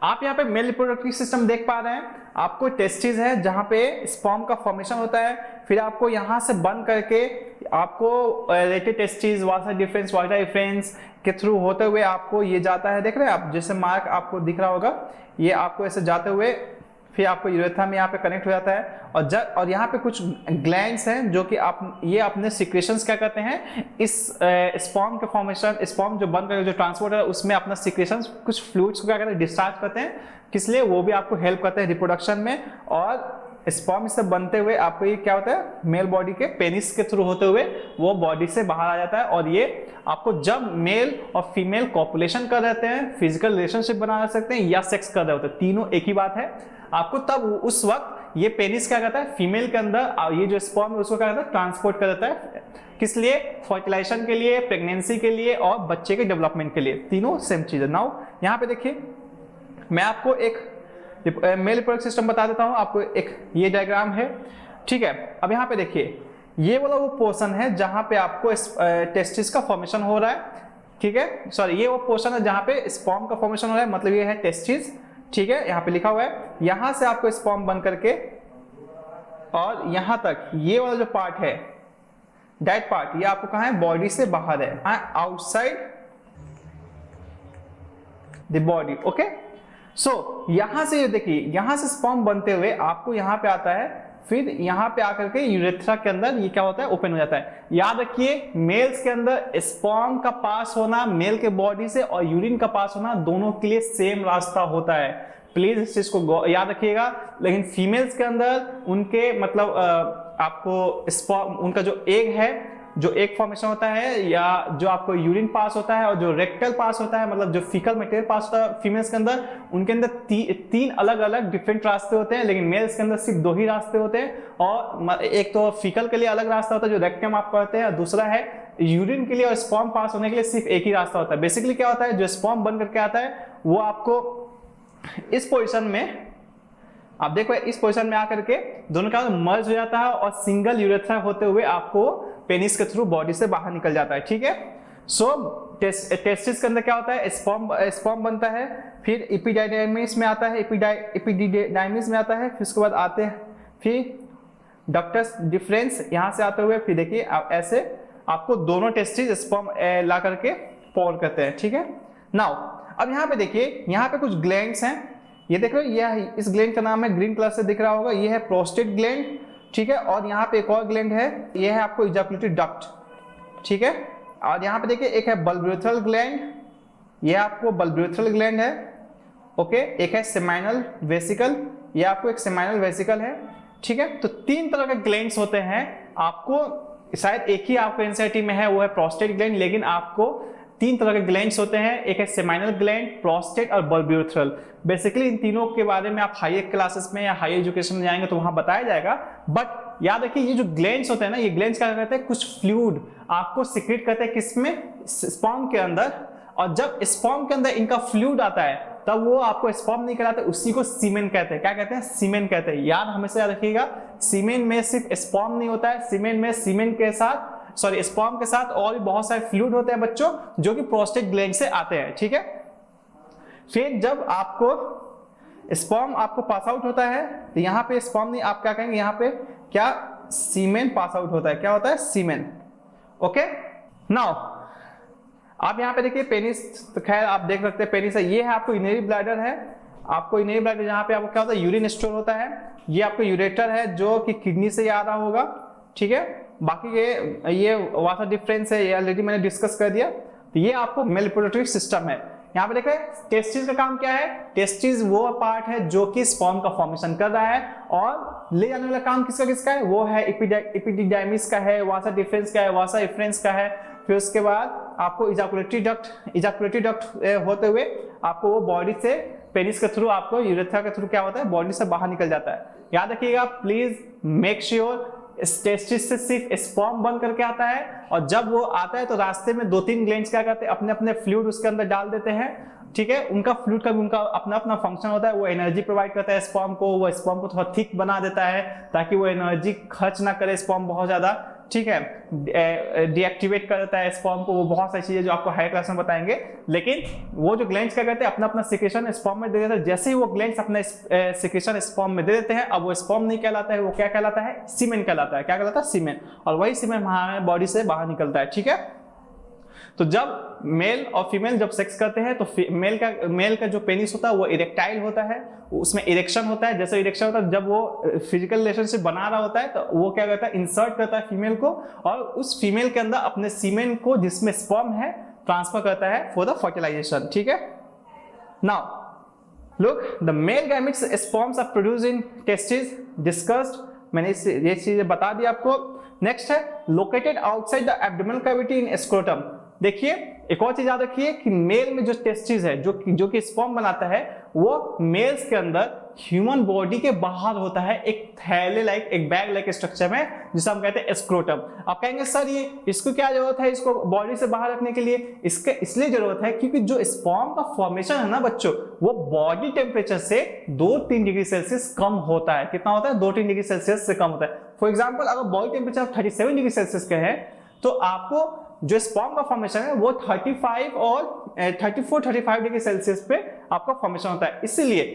आप यहाँ पे मेल रिप्रोडक्टिव सिस्टम देख पा रहे हैं। आपको टेस्टिस है जहां पे स्पर्म का फॉर्मेशन होता है, फिर आपको यहां से बंद करके आपको रेटेड टेस्टिस, वाटर डिफरेंस के थ्रू होते हुए आपको ये जाता है, देख रहे हैं आप, जैसे मार्क आपको दिख रहा होगा, ये आपको ऐसे जाते हुए फिर आपको यूरेथ्रा में यहाँ पे कनेक्ट हो जाता है। और यहाँ पे कुछ ग्लैंड्स हैं जो कि ये अपने सिक्रेशंस क्या करते हैं, इस स्पर्म के फॉर्मेशन, स्पर्म जो बन कर जो ट्रांसपोर्ट है उसमें अपना सिक्रेशंस, कुछ फ्लूइड्स को क्या करते हैं, डिस्चार्ज करते हैं। किस लिए? वो भी आपको हेल्प करते हैं रिप्रोडक्शन में। और स्पर्म से बनते हुए आपको ये क्या होता है, मेल बॉडी के पेनिस के थ्रू होते हुए वो बॉडी से बाहर आ जाता है। और ये आपको जब मेल और फीमेल कॉपुलेशन कर रहते हैं, फिजिकल रिलेशनशिप बना सकते हैं या सेक्स कर रहे होते हैं, तीनों एक ही बात है आपको, तब उस वक्त ये पेनिस क्या करता है, फीमेल के अंदर ये जो स्पर्म है उसको क्या करता है, ट्रांसपोर्ट कर देता है। किस लिए? फर्टिलाइजेशन के लिए, प्रेगनेंसी के लिए और बच्चे के डेवलपमेंट के लिए, तीनों सेम चीज है। नाउ यहाँ पे देखिए, मैं आपको एक मेल रिप्रोडक्टिव सिस्टम बता देता हूँ आपको। एक ये डायग्राम है, ठीक है। अब यहाँ पे देखिए ये वाला वो पोर्शन है जहां पे आपको टेस्टिस का फॉर्मेशन हो रहा है, ठीक है, सॉरी ये वो पोर्शन है जहां पे स्पर्म का फॉर्मेशन हो रहा है, मतलब ये है टेस्टिस, ठीक है, यहाँ पे लिखा हुआ है। यहां से आपको स्पर्म बन करके और यहां तक ये वाला जो पार्ट है दैट पार्ट, ये आपको कहां है, बॉडी से बाहर है, आउटसाइड द बॉडी, ओके। सो यहां से देखिए यहां से स्पर्म बनते हुए आपको यहां पे आता है, फिर यहां पे आकर के यूरेथ्रा के अंदर ये क्या होता है, ओपन हो जाता है। याद रखिए मेल्स के अंदर स्पर्म का पास होना मेल के बॉडी से और यूरिन का पास होना दोनों के लिए सेम रास्ता होता है, प्लीज इस चीज को याद रखिएगा। लेकिन फीमेल्स के अंदर उनके मतलब आपको स्पर्म, उनका जो एग है, जो एक फॉर्मेशन होता है, या जो आपको यूरिन पास होता है और जो रेक्टल पास होता है, मतलब जो फीकल मटेरियल पास होता है फीमेल्स के अंदर, उनके अंदर तीन अलग अलग डिफरेंट रास्ते होते हैं, लेकिन मेल्स के अंदर सिर्फ 2 ही रास्ते होते हैं। और एक तो फीकल के लिए अलग रास्ता होता है जो रेक्टम आप कहते हैं, और दूसरा है यूरिन के लिए और स्पर्म पास होने के लिए सिर्फ एक ही रास्ता होता है। बेसिकली क्या होता है, जो स्पर्म बन करके आता है वो आपको इस पोजिशन में, आप देखो इस पोजीशन में आकर के दोनों का मर्ज हो जाता है और सिंगल यूरेथ्रा होते हुए आपको पेनिस के थ्रू बॉडी से बाहर निकल जाता है, ठीक है। सो टेस्टिस के अंदर क्या होता है, स्पर्म बनता है, फिर एपिडाइडाइमिस में आता है, एपिडिडाइमिस में आता है, फिर उसके बाद आते हैं फिर डक्टस डिफरेंस, यहां से आते हुए फिर देखिए ऐसे आपको दोनों टेस्टिस स्पर्म ला करके फॉर्म करते हैं, ठीक है। नाउ अब यहाँ पे देखिए यहाँ पे कुछ ग्लैंड्स हैं, ये देख रहे हो, ये इस ग्लैंड का नाम है, ग्रीन कलर से दिख रहा होगा, ये है प्रोस्टेट ग्लैंड, ठीक है। और यहाँ पे एक और ग्लैंड है, ये है आपको इजैकुलेटरी डक्ट, ठीक है। और यहाँ पे देखिए एक है बल्ब्यूथरल ग्लैंड, ये आपको बल्ब्यूथरल ग्लैंड है, ओके। एक है सेमाइनल वेसिकल, ये आपको एक सेमाइनल वेसिकल है, ठीक है। तो 3 तरह के ग्लैंड्स होते हैं, आपको शायद एक ही आपको एनसीईआरटी में है, वो है प्रोस्टेट ग्लैंड, लेकिन आपको 3 तरह के ग्लैंड्स होते हैं, एक है सेमाइनल ग्लैंड, प्रोस्टेट और बल्ब्यूथरल। बेसिकली इन तीनों के बारे में आप हायर क्लासेस में या हायर एजुकेशन में जाएंगे तो वहां बताया जाएगा, बट याद रखिए ये जो ग्लैंड्स होते हैं ना, ये ग्लैंड्स क्या करते हैं, कुछ फ्लूइड आपको सिक्रेट करते हैं, किसमें, स्पर्म के अंदर। और जब स्पर्म के अंदर इनका फ्लूइड आता है तब वो आपको स्पर्म नहीं कहलाते, उसी को सीमेन कहते हैं। क्या कहते हैं, सीमेन कहते हैं। याद हमेशा याद रखिएगा, सीमेन में सिर्फ स्पर्म नहीं होता है, सीमेन में सीमेन के साथ स्पर्म के साथ और भी बहुत सारे फ्लूइड होते हैं बच्चों, जो कि प्रोस्टेट ग्लैंड से आते हैं, ठीक है। फिर जब आपको स्पर्म आपको पास आउट होता है तो यहाँ पे स्पर्म नहीं, आप क्या कहेंगे, यहाँ पे क्या सीमेन पास आउट होता है, क्या होता है, सीमेन, ओके। नाउ आप यहाँ पे देखिए पेनिस, तो खैर आप देख सकते हैं पेनिस है, ये है आपको इनरी ब्लैडर है, आपको इनरी ब्लैडर जहाँ पे आपको क्या होता है, यूरिन स्टोर होता है। ये आपको यूरेटर है जो कि किडनी से आ रहा होगा, ठीक है। बाकी ये वाटर डिफरेंस है, ये ऑलरेडी मैंने डिस्कस कर दिया। तो ये आपको मेल रिप्रोडक्टिव सिस्टम है। यहाँ पे देखें टेस्टिस का काम क्या है, टेस्टिस वो पार्ट है जो कि स्पर्म का फॉर्मेशन कर रहा है, और ले जाने वाला काम किसका किसका है, वो है एपिडिडाइमिस का है, वासा डिफरेंस का है, वासा इफरेंस का है। फिर उसके बाद आपको इजैकुलेटरी डक्ट होते हुए आपको वो बॉडी से पेनिस के थ्रू आपको यूरेथ्रा के थ्रू क्या होता है, बॉडी से बाहर निकल जाता है। याद रखिएगा प्लीज मेक श्योर टेस्टिस से सिर्फ स्पर्म बन करके आता है, और जब वो आता है तो रास्ते में 2-3 ग्लैंड्स क्या करते हैं, अपने अपने फ्लूइड उसके अंदर डाल देते हैं, ठीक है। उनका फ्लूइड का भी उनका अपना अपना फंक्शन होता है, वो एनर्जी प्रोवाइड करता है स्पर्म को, वो स्पर्म को थोड़ा थिक बना देता है ताकि वो एनर्जी खर्च ना करे स्पर्म बहुत ज्यादा, ठीक है। डीएक्टिवेट कर देता है स्पर्म को, वो बहुत सारी चीजें जो आपको हाई क्लास में बताएंगे। लेकिन वो जो ग्लैंड्स क्या करते हैं, अपना अपना सिक्रेशन स्पर्म में दे देते हैं। जैसे ही वो ग्लैंड्स अपना सिक्रेशन स्पर्म में दे देते हैं, अब वो स्पर्म नहीं कहलाता है, वो क्या कहलाता है, सीमेन कहलाता है। क्या कहलाता है, सीमेन। और वही सीमेन हमारे बॉडी से बाहर निकलता है, ठीक है। तो जब मेल और फीमेल जब सेक्स करते हैं तो मेल का जो पेनिस होता है वो इरेक्टाइल होता है, उसमें इरेक्शन होता है। जैसे इरेक्शन होता है जब वो फिजिकल रिलेशनशिप बना रहा होता है तो वो क्या करता है, इंसर्ट करता है फीमेल को, और उस फीमेल के अंदर अपने सीमेन को जिसमें स्पर्म है ट्रांसफर करता है फॉर द फर्टिलाइजेशन, ठीक है। Now look, the male gametes sperms are produced in testis, discussed, मैंने ये चीजें बता दी आपको। नेक्स्ट है located outside the abdominal cavity in scrotum. देखिए एक और चीज याद रखिए कि मेल में जो टेस्टिस है जो कि स्पर्म बनाता है, वो मेल्स के अंदर ह्यूमन बॉडी के बाहर होता है, एक थैले लाइक, एक बैग लाइक स्ट्रक्चर में, जिसे हम कहते हैं स्क्रोटम। आप कहेंगे सर ये इसको क्या जरूरत है, इसको बॉडी से बाहर रखने के लिए? इसके इसलिए जरूरत है क्योंकि जो स्पर्म का फॉर्मेशन है ना बच्चों, वो बॉडी टेम्परेचर से 2-3 डिग्री सेल्सियस कम होता है। कितना होता है, 2-3 डिग्री सेल्सियस से कम होता है। फॉर एग्जाम्पल अगर बॉडी टेम्परेचर 37 डिग्री सेल्सियस के है तो आपको जो स्पर्म का फॉर्मेशन है वो 35 और 34-35 डिग्री सेल्सियस पे आपका फॉर्मेशन होता है। इसीलिए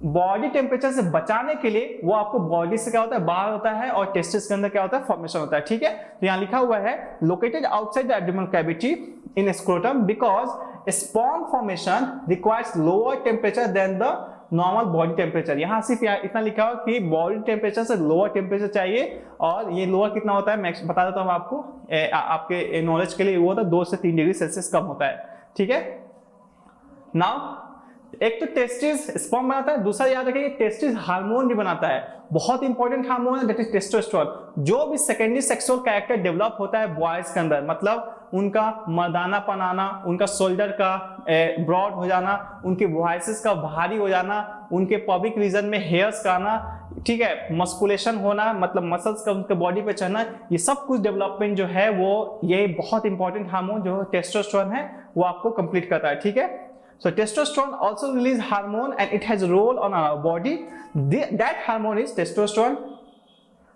बॉडी टेम्परेचर से बचाने के लिए वो आपको बॉडी से क्या होता है बाहर होता है और टेस्टिस के अंदर क्या होता है फॉर्मेशन होता है। ठीक है, तो यहाँ लिखा हुआ है located outside the abdominal cavity in scrotum because sperm formation requires lower temperature than the normal body temperature. यहाँ सिर्फ इतना लिखा हुआ कि बॉडी टेम्परेचर से लोअर टेम्परेचर चाहिए, और ये लोअर कितना होता है मैं बता देता हूँ आपको, आपके नॉलेज के लिए वो होता है 2 से 3 डिग्री सेल्सियस कम होता है। ठीक है, नाउ एक तो टेस्टिस स्पर्म बनाता है, दूसरा याद रखिए टेस्टिस हार्मोन भी बनाता है, बहुत इंपॉर्टेंट हार्मोन है दैट इज टेस्टोस्टेरोन। जो भी सेकेंडरी सेक्सुअल कैरेक्टर डेवलप होता है बॉयज के अंदर, मतलब उनका मर्दानापन आना, उनका शोल्डर का ब्रॉड हो जाना, उनके वॉइसेस का भारी हो जाना, उनके पब्लिक रीजन में हेयर्स का आना, ठीक है, मस्कुलेशन होना मतलब मसल्स का उनके बॉडी पे चढ़ना, ये सब कुछ डेवलपमेंट जो है वो ये बहुत इंपॉर्टेंट हार्मोन जो टेस्टोस्टेरोन है वो आपको कंप्लीट करता है। ठीक है, so testosterone also release hormone and it has a role on our body. That hormone is testosterone.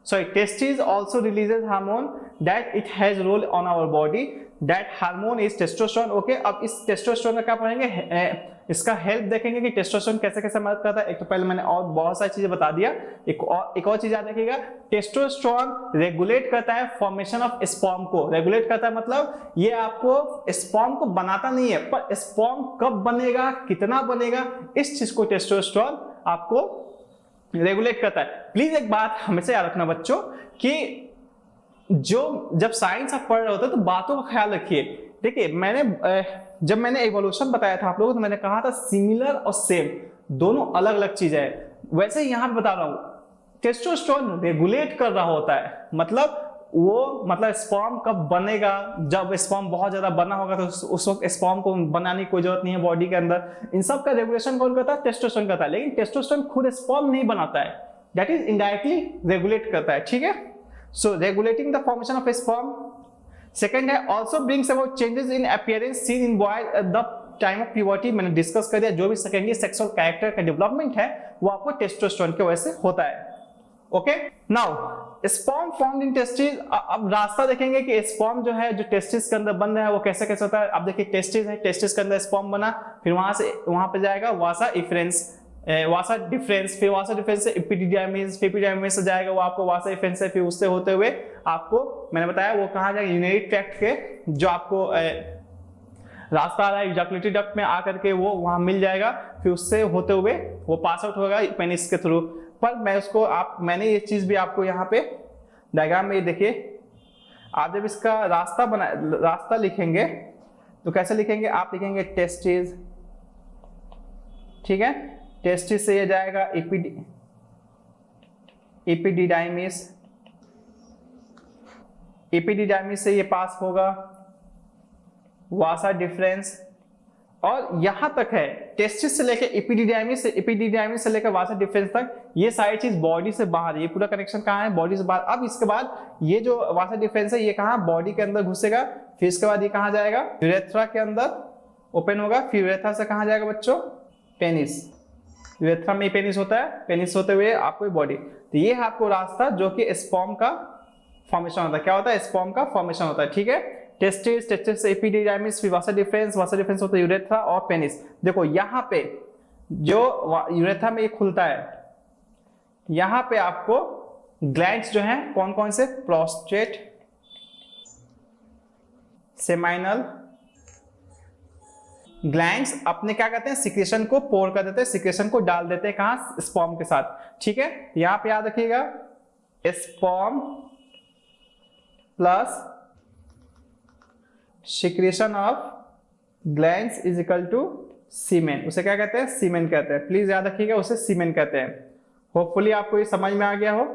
Sorry, testes also releases hormone that it has a role on our body. That hormone is testosterone. Okay, अब इस testosterone का क्या पढ़ेंगे, इसका help देखेंगे कि testosterone कैसे कैसे मदद करता है। एक तो पहले मैंने और बहुत सारी चीजें बता दिया, एक और चीज याद रखिएगा, टेस्टोस्टेरोन रेगुलेट करता है फॉर्मेशन ऑफ स्पर्म को। रेगुलेट करता है मतलब ये आपको स्पर्म को बनाता नहीं है, पर स्पर्म कब बनेगा, कितना बनेगा, इस चीज को टेस्टोस्टेरोन आपको रेगुलेट करता है। प्लीज एक बात हमेशा याद रखना बच्चों कि जब साइंस आप पढ़ रहे होते तो बातों का ख्याल रखिए। देखिए जब मैंने एवोल्यूशन बताया था आप लोगों को तो मैंने कहा था सिमिलर और सेम दोनों अलग अलग चीजें हैं। वैसे ही यहां पे बता रहा हूं टेस्टोस्टेरोन रेगुलेट कर रहा होता है, मतलब स्पर्म कब बनेगा, जब स्पर्म बहुत ज्यादा बना होगा तो उस वक्त स्पर्म को बनाने की कोई जरूरत नहीं है बॉडी के अंदर। इन सब का रेगुलेशन कौन करता है, टेस्टोस्टेरोन करता है। लेकिन टेस्टोस्टेरोन खुद स्पर्म नहीं बनाता है, दैट इज इनडायरेक्टली रेगुलेट करता है। ठीक है, so regulating the formation of sperm. Second है also brings about changes in appearance seen in boys at the time of puberty. मैंने डिस्कस कर दिया जो भी सेकेंडरी सेक्सुअल कैरेक्टर का डेवलपमेंट है वो आपको टेस्टोस्टेरोन की वजह से होता है। Okay, now sperm formed in testis. अब रास्ता देखेंगे कि स्पर्म जो है जो टेस्टिस के अंदर बन रहा है वो कैसे कैसे होता है। अब देखिए टेस्टिस है, टेस्टिस के अंदर स्पर्म बना, फिर वहां पे जाएगा वासा इफरेंस, वासा डिफरेंस, फिर वासा डिफरेंस से एपिडिडाइमिस, फिर एपिडिडाइमिस से जाएगा वो आपको वासा इफरेंस से, फिर उससे होते हुए आपको मैंने बताया वो कहाँ जाएगा यूरिनरी ट्रैक्ट के जो आपको रास्ता आ रहा है इजैकुलेटरी डक्ट में आकर के वो वहां मिल जाएगा, फिर उससे होते हुए वो पास आउट होगा पेनिस के थ्रू। पर मैं उसको मैंने ये चीज भी आपको यहाँ पे डायग्राम में देखिए, आप जब इसका रास्ता लिखेंगे तो कैसे लिखेंगे, आप लिखेंगे टेस्टिस, ठीक है, टेस्टिस से ये जाएगा एपिडिडाइमिस, एपिडिडाइमिस से ये पास होगा वासा डिफरेंस, और यहां तक है टेस्टिस से लेकर एपिडिडाइमिस से लेकर वासा डिफरेंस तक ये सारी चीज बॉडी से बाहर, ये पूरा कनेक्शन कहाँ है बॉडी से बाहर। अब इसके बाद ये जो वासा डिफरेंस है ये कहाँ बॉडी के अंदर घुसेगा, फिर इसके बाद ये कहाँ जाएगा यूरेथ्रा के अंदर ओपन होगा, फिर यूरेथ्रा से कहाँ जाएगा बच्चों पेनिस, यूरेथ्रा में पेनिस होता है, पेनिस होते हुए आपको बॉडी। तो ये है आपको रास्ता जो कि स्पर्म का फॉर्मेशन होता है। क्या होता है, स्पर्म का फॉर्मेशन होता है। ठीक है, टेस्टिस, टेस्टिस से एपिडिडाइमिस, फिर वासा डिफरेंस, वासा डिफरेंस होता है यूरेथ्रा और पेनिस। देखो यहाँ पे जो यूरेथ्रा में ये खुलता है, यहाँ पे आपको ग्लैंड्स जो हैं कौन कौन से, प्रोस्टेट, सेमाइनल ग्लैंड्स अपने क्या करते हैं सिक्रेशन को पोर कर देते हैं, सिक्रेशन को डाल देते हैं कहां स्पर्म के साथ। ठीक है, यहां पे याद रखिएगा sperm plus secretion of glands is equal to semen, उसे क्या कहते हैं सीमेन कहते हैं। प्लीज याद रखिएगा उसे सीमेन कहते हैं। होपफुली आपको ये समझ में आ गया हो।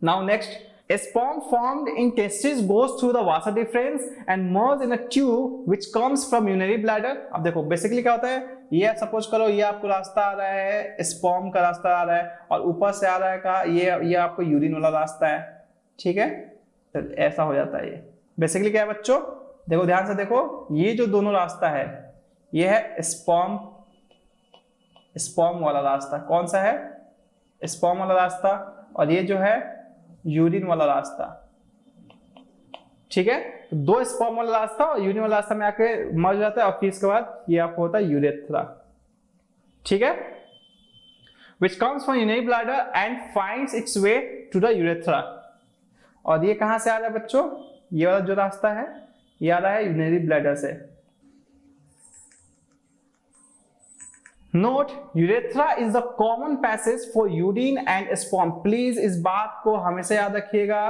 Now next, sperm formed in testes goes through the vasa deferens and merges in a tube which comes from urinary bladder। अब देखो बेसिकली क्या होता है, ये सपोज करो ये आपको रास्ता आ रहा है, स्पर्म का रास्ता आ रहा है और ऊपर से आ रहा है का ये आपको यूरिन वाला रास्ता है। ठीक है, तो ऐसा हो जाता है। ये बेसिकली क्या है बच्चों, देखो ध्यान से देखो, ये जो दोनों रास्ता है ये है स्पर्म वाला रास्ता। कौन सा है, स्पर्म वाला रास्ता, और ये जो है यूरिन वाला रास्ता, ठीक है। तो दो स्पर्म वाला रास्ता और यूरिन वाला रास्ता में आके मर जाता है और फिर इसके बाद ये आपको होता है यूरेथ्रा, ठीक है, which comes from urinary bladder and finds its way to the urethra। और ये कहां से आ रहा है बच्चों, ये वाला जो रास्ता है ये आ रहा है यूरिनरी ब्लैडर से। Note, urethra is the common passage for urine and sperm. Please इस बात को हमेशा याद रखिएगा,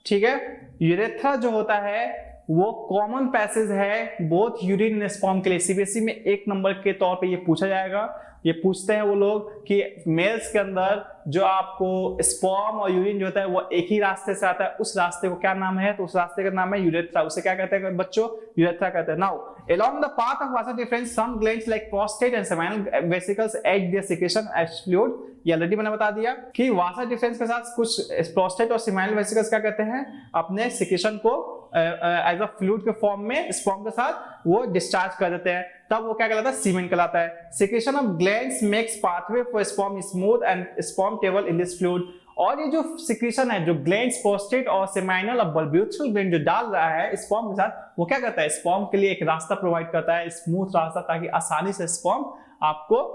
ठीक है। यूरेथ्रा जो होता है वो कॉमन पैसेज है बोथ यूरिन एंड स्पर्म के लिए। सीबीएसई में 1 नंबर के तौर पे ये पूछा जाएगा। ये पूछते हैं वो लोग कि मेल्स के अंदर जो आपको स्पर्म और यूरिन जो होता है वो एक ही रास्ते से आता है, उस रास्ते को क्या नाम है, तो उस रास्ते का नाम है यूरेथ्रा। उसे क्या कहते हैं बच्चों, यूरेथ्रा कहते हैं। Now along the path of vasa deferens some glands like prostate and seminal vesicles add their secretion as fluid। ये ऑलरेडी मैंने बता दिया कि वासा डिफरेंस के साथ कुछ प्रोस्टेट और सेमिनल वेसिकल्स क्या करते हैं, अपने सिक्रेशन को एज अ फ्लूइड के फॉर्म में स्पर्म के साथ वो डिस्चार्ज कर देते हैं, तब वो क्या कहलाता है, सीमेन कहलाता है। Secretion of glands makes pathway for sperm smooth and sperm table in this fluid. और ये जो सिक्रेशन है जो ग्लैंड्स प्रोस्टेट और सेमिनल और बल्ब्यूचरल ग्लैंड जो डाल रहा है स्पर्म के साथ, वो क्या करता है, स्पर्म के लिए एक रास्ता प्रोवाइड करता है, स्मूथ रास्ता, ताकि आसानी से स्पर्म आपको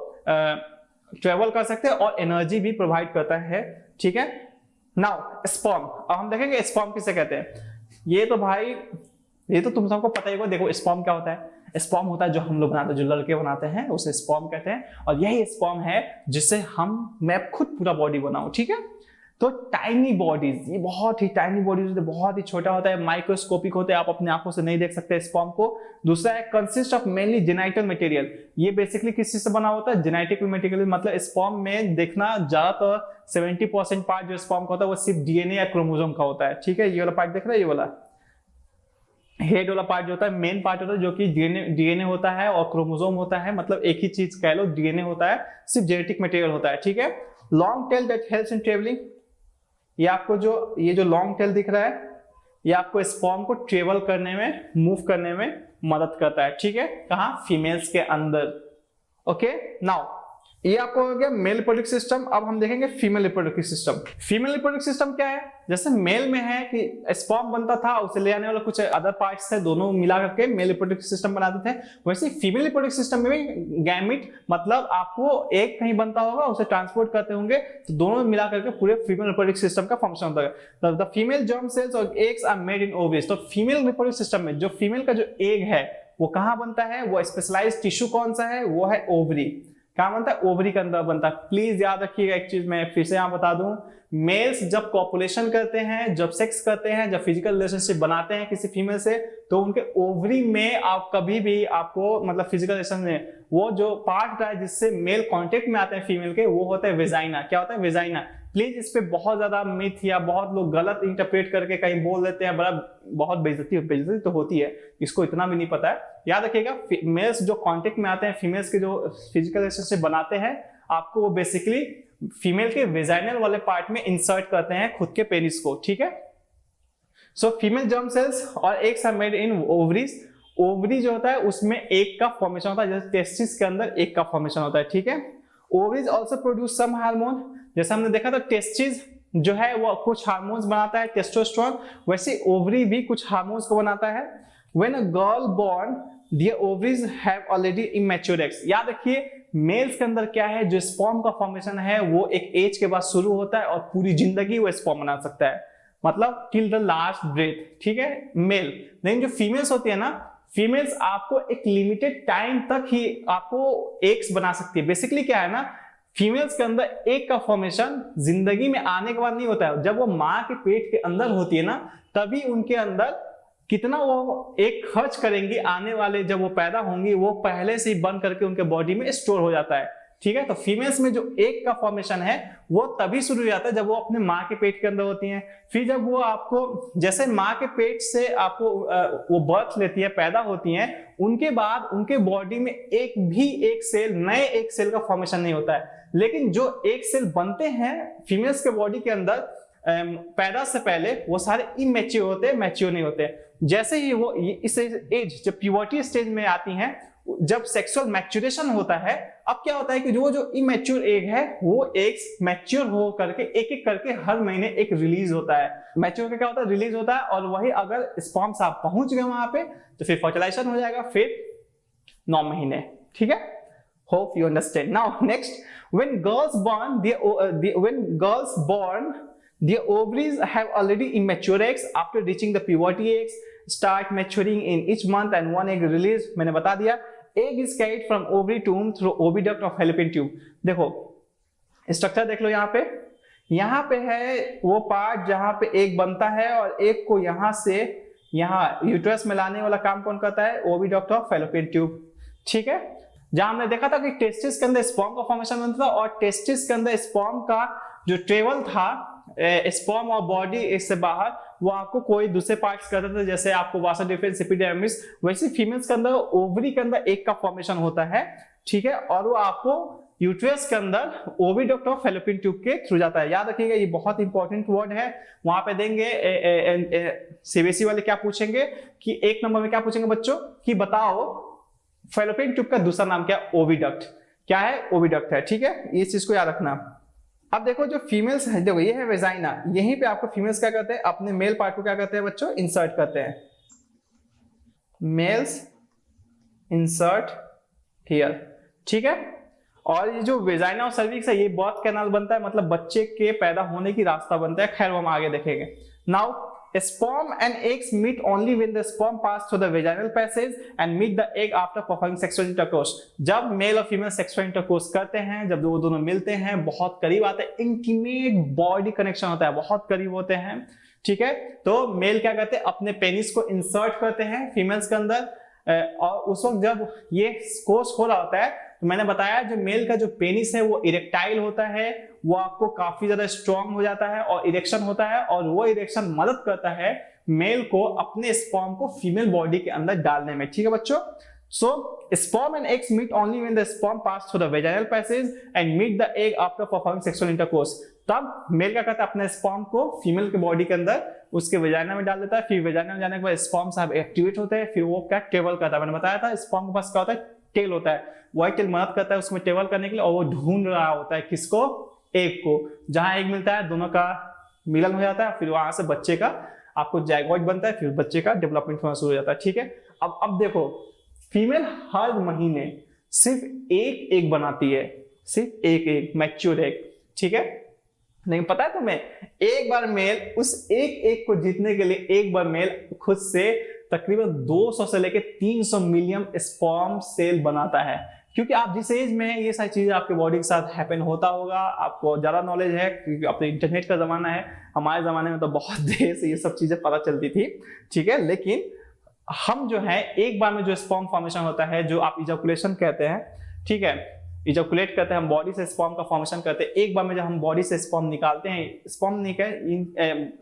ट्रेवल कर सकते हैं और एनर्जी भी प्रोवाइड करता है, ठीक है। नाउ स्पर्म, अब हम देखेंगे स्पर्म किसे कहते हैं। ये तो भाई ये तो तुम सबको पता ही होगा। देखो स्पर्म क्या होता है, स्पर्म होता है जो हम लोग बनाते हैं, जो लड़के बनाते हैं उसे स्पर्म कहते हैं, और यही स्पर्म है जिससे मैं खुद पूरा बॉडी बनाऊं, ठीक है। तो टाइनी बॉडीज, ये बहुत ही टाइनी बॉडीज होते हैं, बहुत ही छोटा होता है, माइक्रोस्कोपिक होते हैं, आप अपने आंखों से नहीं देख सकते स्पर्म को। दूसरा है consist of mainly genital material. ये बेसिकली किस चीज से बना होता है, जेनेटिक मटेरियल, मतलब स्पर्म में देखना ज्यादातर 70% पार्ट जो स्पर्म का होता है वो सिर्फ डीएनए या क्रोमोसोम का होता है, ठीक है। ये वाला पार्ट देख रहे हैं, ये वाला हेड वाला पार्ट जो होता है मेन पार्ट होता है, जो कि डीएनए होता है और क्रोमोसोम होता है, मतलब एक ही चीज कह लो, डीएनए होता है, सिर्फ जेनेटिक मटेरियल होता है, ठीक है। Long tail that helps in travelling. ये आपको ये जो लॉन्ग टेल दिख रहा है ये आपको स्पर्म को ट्रेवल करने में, मूव करने में मदद करता है, ठीक है। कहां, फीमेल्स के अंदर, ओके। नाउ ये आपको हो गया मेल रिप्रोडक्टिव सिस्टम। अब हम देखेंगे female reproductive system. Female reproductive system क्या है, जैसे मेल में है कि स्पर्म बनता था, उसे ले आने वाला कुछ अदर पार्ट्स थे, दोनों मिला करके मेल रिप्रोडक्टिव सिस्टम बनाते थे। वैसे फीमेल रिप्रोडक्टिव सिस्टम में भी गैमिट, मतलब आपको एक कहीं बनता होगा, उसे ट्रांसपोर्ट करते होंगे, तो दोनों मिला करके पूरे फीमेल रिप्रोडक्टिव सिस्टम का फंक्शन होता है। द फीमेल जर्म सेल्स और eggs are made in ovaries. तो फीमेल रिप्रोडक्टिव सिस्टम में जो फीमेल का जो एग है वो कहां बनता है, वो स्पेशलाइज्ड टिश्यू कौन सा है, वो है ओवरी। क्या बनता है, ओवरी के अंदर बनता है। प्लीज याद रखिएगा एक चीज, मैं फिर से यहां बता दूं, मेल्स जब कॉपुलेशन करते हैं, जब सेक्स करते हैं, जब फिजिकल रिलेशनशिप बनाते हैं किसी फीमेल से, तो उनके ओवरी में आप कभी भी आपको, मतलब फिजिकल रिलेशन में वो जो पार्ट होता है जिससे मेल कांटेक्ट में आते हैं फीमेल के, वो होता है वेजाइना। क्या होता है, वेजाइना। प्लीज इस पे बहुत ज्यादा मिथ या बहुत लोग गलत इंटरप्रेट करके कहीं बोल देते हैं, बड़ा बहुत बेइज्जती तो होती है, इसको इतना भी नहीं पता है। याद रखिएगा, मेल्स जो कांटेक्ट में आते हैं, फीमेल्स के जो फिजिकल रिलेशनशिप बनाते हैं, आपको वो बेसिकली फीमेल के वेजाइनल वाले पार्ट में इंसर्ट करते हैं खुद के पेनिस को, ठीक है। सो फीमेल जर्म सेल्स और eggs are made in ovaries. Ovary जो होता है उसमें एक का फॉर्मेशन होता है, जैसे टेस्टिस के अंदर एक का फॉर्मेशन होता है, ठीक है। Ovaries also produce some hormone. जैसे हमने देखा था टेस्टिस जो है वो कुछ हार्मोन्स बनाता है, टेस्टोस्टेरोन, वैसे ओवरी भी कुछ हार्मोन्स को बनाता है। When a girl born their ovaries have already immature eggs. याद रखिए, मेल्स के अंदर क्या है, जो स्पर्म का फॉर्मेशन है वो एक एज के बाद शुरू होता है और पूरी जिंदगी वो स्पर्म बना सकता है, मतलब टिल द लास्ट ब्रेथ, ठीक है, मेल। लेकिन जो फीमेल्स होती है ना, फीमेल्स आपको एक लिमिटेड टाइम तक ही आपको एग्स बना सकती है। बेसिकली क्या है ना, फीमेल्स के अंदर एग का फॉर्मेशन जिंदगी में आने के बाद नहीं होता है, जब वो माँ के पेट के अंदर होती है ना, तभी उनके अंदर कितना वो एक खर्च करेंगी आने वाले, जब वो पैदा होंगी वो पहले से ही बन करके उनके बॉडी में स्टोर हो जाता है, ठीक है। तो फीमेल्स में जो एग का फॉर्मेशन है वो तभी शुरू हो जाता है जब वो अपने माँ के पेट के अंदर होती हैं। फिर जब वो आपको, जैसे माँ के पेट से आपको वो बर्थ लेती है, पैदा होती हैं, उनके बाद उनके बॉडी में एक भी एक सेल, नए एक सेल का फॉर्मेशन नहीं होता है। लेकिन जो एक सेल बनते हैं फीमेल्स के बॉडी के अंदर पैदा से पहले, वो सारे इमेच्योर होते हैं, मैच्योर नहीं होते। जैसे ही वो इस एज, जब प्यूबर्टी स्टेज में आती हैं, जब सेक्सुअल मैच्योरेशन होता है, अब क्या होता है कि जो इमेच्योर एग है वो एग्स मैच्योर हो करके एक एक करके हर महीने एक रिलीज होता है। मैच्योर का क्या होता है, रिलीज होता है, और वही अगर स्पर्म्स आप पहुंच गए वहां पे तो फिर फर्टिलाइजेशन हो जाएगा, फिर 9 महीने। ठीक है, hope you understand. Now next, when girls born their ovaries have already immature eggs after reaching the puberty eggs start maturing in each month and one egg release। मैंने बता दिया, egg is carried from ovary to womb through oviduct of fallopian tube। देखो structure देख लो, यहाँ पे है वो part जहां पे एग बनता है, और एग को यहां से यहाँ यूट्रस में लाने वाला काम कौन करता है, ओविडक्ट ऑफ फैलोपियन ट्यूब। ठीक है, जहां हमने देखा था कि टेस्टिस के अंदर स्पर्म का फॉर्मेशन बनता था, और टेस्टिस के अंदर स्पर्म का जो ट्रेवल था स्पर्म और बॉडी इससे बाहर, वो आपको कोई दूसरे पार्ट्स करते थे, जैसे आपको वासा डिफरेंस एपिडर्मिस। वैसे फीमेल्स के अंदर ओवरी के अंदर एग का फॉर्मेशन होता है। ठीक है, और वो आपको यूट्रस के अंदर ओविडक्ट ऑफ फैलोपियन ट्यूब के थ्रू जाता है। याद रखिएगा, ये बहुत इंपॉर्टेंट वर्ड है, वहां पे देंगे सीबीएसई वाले क्या पूछेंगे कि 1 नंबर में क्या पूछेंगे बच्चों कि बताओ फैलोपियन ट्यूब का दूसरा नाम क्या, ओविडक्ट। क्या है, ओविडक्ट है। ठीक है, इस चीज को याद रखना। अब देखो जो फीमेल्स है, देखो ये है वेजाइना, यहीं पे आपको फीमेल्स क्या करते हैं, अपने मेल पार्ट को क्या करते हैं बच्चों, इंसर्ट करते हैं। Males insert here. ठीक है, और ये जो वेजाइना और सर्विक्स है, ये बर्थ कैनाल बनता है, मतलब बच्चे के पैदा होने की रास्ता बनता है। खैर वो हम आगे देखेंगे। Now sperm and eggs meet only when the sperm pass through the vaginal passage and meet the egg after performing sexual intercourse। जब मेल और फीमेल सेक्सुअल इंटरकोर्स करते हैं, जब वो दोनों मिलते हैं, बहुत करीब आते हैं, इंटीमेट बॉडी कनेक्शन होता है, बहुत करीब होते हैं। ठीक है, तो मेल क्या करते हैं, अपने पेनिस को इंसर्ट करते हैं फीमेल्स के अंदर, और उस वक्त जब ये कोर्स हो रहा होता है, तो मैंने बताया जो मेल का जो पेनिस है वो इरेक्टाइल होता है, वो आपको काफी ज्यादा स्ट्रांग हो जाता है और इरेक्शन होता है, और वो इरेक्शन मदद करता है मेल को अपने स्पर्म को फीमेल बॉडी के अंदर डालने में। ठीक है बच्चों, सो sperm and eggs meet only when the sperm pass through the vaginal passage and meet the egg after performing sexual intercourse। तब मेल क्या करता है, अपने स्पर्म को फीमेल के बॉडी के अंदर उसके वेजाइना में डाल देता है, फिर वेजाइना में जाने के बाद स्पर्म साहब एक्टिवेट होते हैं, फिर वो क्या टेबल करता है। मैंने बताया था स्पर्म के पास क्या होता है, टेल होता है, वही टेल मदद करता है उसमें टेबल करने के लिए, और वो ढूंढ रहा होता है किसको, एग को। जहां एग मिलता है दोनों का मिलन हो जाता है, फिर वहां से बच्चे का आपको जायगोट बनता है, फिर बच्चे का डेवलपमेंट होना शुरू हो जाता है। ठीक है, अब देखो फीमेल हर महीने सिर्फ एक एग बनाती है, सिर्फ एक एग, मैच्योर एग। ठीक है, लेकिन पता है तुम्हें, एक बार मेल उस एक को जीतने के लिए एक बार मेल खुद से तकरीबन 200 से लेकर 300 मिलियन स्पर्म सेल बनाता है। क्योंकि आप जिस एज में ये सारी चीजें आपके बॉडी के साथ हैपन होता होगा, आपको ज्यादा नॉलेज है क्योंकि अपने इंटरनेट का जमाना है। हमारे जमाने में तो बहुत देर से ये सब चीजें पता चलती थी। ठीक है, लेकिन हम जो है एक बार में जो स्पर्म फॉर्मेशन होता है, जो आप इजैकुलेशन कहते हैं, ठीक है, इजैकुलेट करते हैं हम, बॉडी से स्पर्म का फॉर्मेशन करते हैं। एक बार में जब हम बॉडी से स्पर्म निकालते हैं, स्पर्म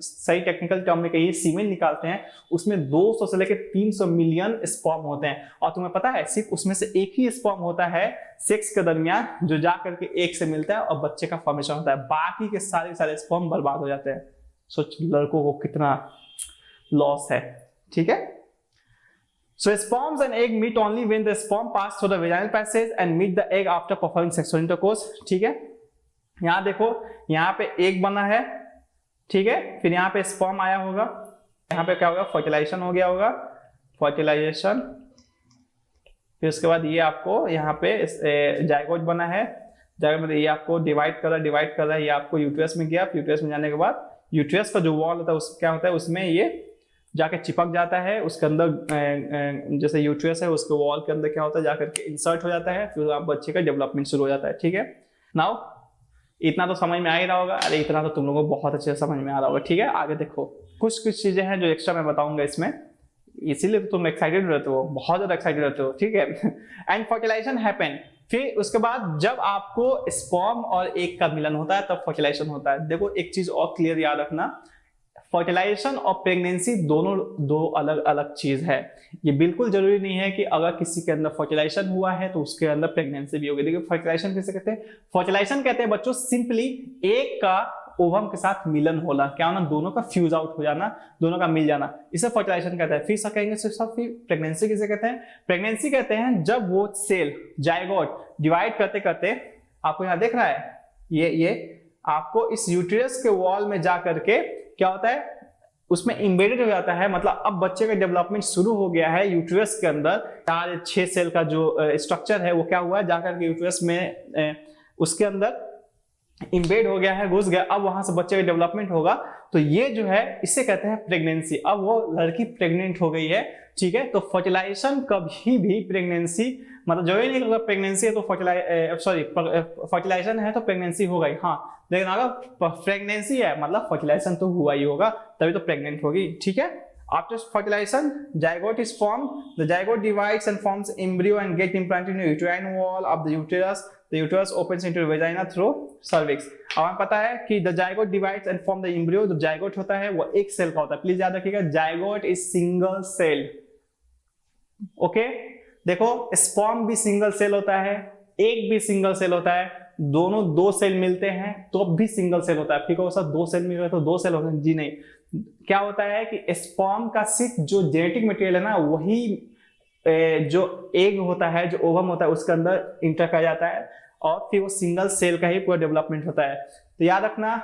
सही टेक्निकल टर्म में कहिए सीमेन निकालते हैं, उसमें 200 से लेकर 300 मिलियन स्पर्म होते हैं। और तुम्हें पता है सिर्फ उसमें से एक ही स्पर्म होता है सेक्स के दरमियान जो जा करके एक से मिलता है और बच्चे का फॉर्मेशन होता है, बाकी के सारे स्पर्म बर्बाद हो जाते हैं। सोच लड़कों को कितना लॉस है। ठीक है, so sperms and egg meet only when the sperm pass through the vaginal passage and meet the egg after performing sexual intercourse। ठीक है, यहां देखो, यहां पे एग बना है, ठीक है, फिर यहां पे स्पर्म आया होगा, यहां पे क्या होगा, फर्टिलाइजेशन हो गया होगा, फर्टिलाइजेशन, फिर उसके बाद ये आपको यहाँ पे जायगोट बना है, जायगोट में ये आपको डिवाइड कर रहा है, ये आपको यूट्रस में गया, यूट्रस में जाने के बाद यूट्रस का जो वॉल होता है उस क्या होता है, उसमें ये जाके चिपक जाता है, उसके अंदर जैसे यूट्रस है उसके वॉल के अंदर क्या होता है, जाकर के इंसर्ट हो जाता है, फिर आप बच्चे का डेवलपमेंट शुरू हो जाता है। ठीक है, नाउ इतना तो समझ में आ ही रहा होगा, अरे इतना तो तुम लोगों को बहुत अच्छे से समझ में आ रहा होगा। ठीक है, आगे देखो, कुछ चीजें हैं जो एक्स्ट्रा मैं बताऊंगा इसमें, इसीलिए तो तुम एक्साइटेड रहते हो, बहुत ज्यादा एक्साइटेड रहते हो। ठीक है, एंड फर्टिलाइजेशन हैपन, फिर उसके बाद जब आपको स्पर्म और एग का मिलन होता है तब फर्टिलाइजेशन होता है। देखो एक चीज और क्लियर याद रखना, फर्टिलाइजेशन और प्रेगनेंसी दोनों दो अलग अलग चीज है। ये बिल्कुल जरूरी नहीं है कि अगर किसी के अंदर फर्टिलाइजेशन हुआ है तो उसके अंदर प्रेगनेंसी भी होगी। देखिए फर्टिलाइजेशन किसे कहते हैं, फर्टिलाइजेशन कहते हैं बच्चों सिंपली एग का ओवम के साथ मिलन होना, क्या होना, दोनों का फ्यूज आउट हो जाना, दोनों का मिल जाना, इसे फर्टिलाइजेशन कहते हैं। फिर सब कहेंगे फिर प्रेगनेंसी किसे कहते हैं? प्रेगनेंसी कहते हैं जब वो सेल जाइगोट डिवाइड करते करते, आपको यहाँ देख रहा है ये आपको इस यूट्रस के वॉल में जा करके क्या होता है, उसमें इम्बेडेड हो जाता है। मतलब अब बच्चे का डेवलपमेंट शुरू हो गया है यूट्रस के अंदर। 4-6 सेल का जो स्ट्रक्चर है वो क्या हुआ है, जाकर के यूट्रस में उसके अंदर इम्बेड हो गया है, घुस गया। अब वहां से बच्चे का डेवलपमेंट होगा, तो ये जो है इसे कहते हैं प्रेगनेंसी। अब वो लड़की प्रेग्नेंट हो गई है, ठीक है। तो फर्टिलाइजेशन कभी भी प्रेगनेंसी, मतलब जो ही नहीं अगर प्रेगनेंसी है तो फर्टिलाइजेशन है तो प्रेगनेंसी होगा ही, हाँ। लेकिन अगर प्रेगनेंसी है मतलब फर्टिलाइजेशन तो हुआ ही होगा, तभी तो प्रेग्नेंट होगी, ठीक है। After fertilization, zygote is formed. The zygote divides and forms embryo and get implanted in the uterine wall of the uterus. The uterus opens into the vagina through cervix. अब हमें पता है कि the zygote divides and form the embryo. जो zygote होता है वो एक सेल का होता है, प्लीज याद रखिएगा, zygote is single cell. Okay, देखो स्पर्म भी सिंगल सेल होता है, एग भी सिंगल सेल होता है, दोनों 2 सेल मिलते हैं तो भी सिंगल सेल होता है। ठीक है, सर 2 सेल मिल रहे तो 2 सेल होते हैं? जी नहीं, क्या होता है कि स्पर्म का सिर्फ जो जेनेटिक मटेरियल है ना, वही जो एग होता है, जो ओवम होता है, उसके अंदर इंटर कर जाता है और फिर वो सिंगल सेल का ही पूरा डेवलपमेंट होता है। तो याद रखना,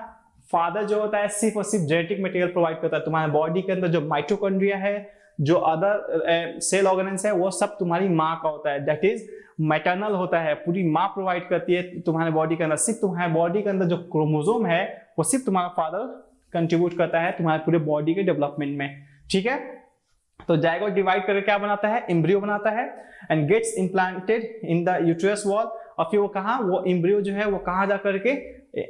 फादर जो होता है सिर्फ और सिर्फ जेनेटिक मटेरियल प्रोवाइड करता है। तुम्हारे बॉडी के अंदर जो माइटोकॉन्ड्रिया है, जो अदर सेल ऑर्गेनेल्स है, वो सब तुम्हारी माँ का होता है, दैट इज मैटरनल होता है। पूरी माँ प्रोवाइड करती है तुम्हारे बॉडी के अंदर। सिर्फ तुम्हारे बॉडी के अंदर जो क्रोमोसोम है वो सिर्फ तुम्हारा फादर कंट्रीब्यूट करता है तुम्हारे पूरे बॉडी के डेवलपमेंट में, ठीक है। तो जाइगोट डिवाइड करके क्या बनाता है, एम्ब्रियो बनाता है and gets implanted in the uterus wall. और फिर वो कहाँ, वो एम्ब्रियो जो है वो कहाँ जा करके,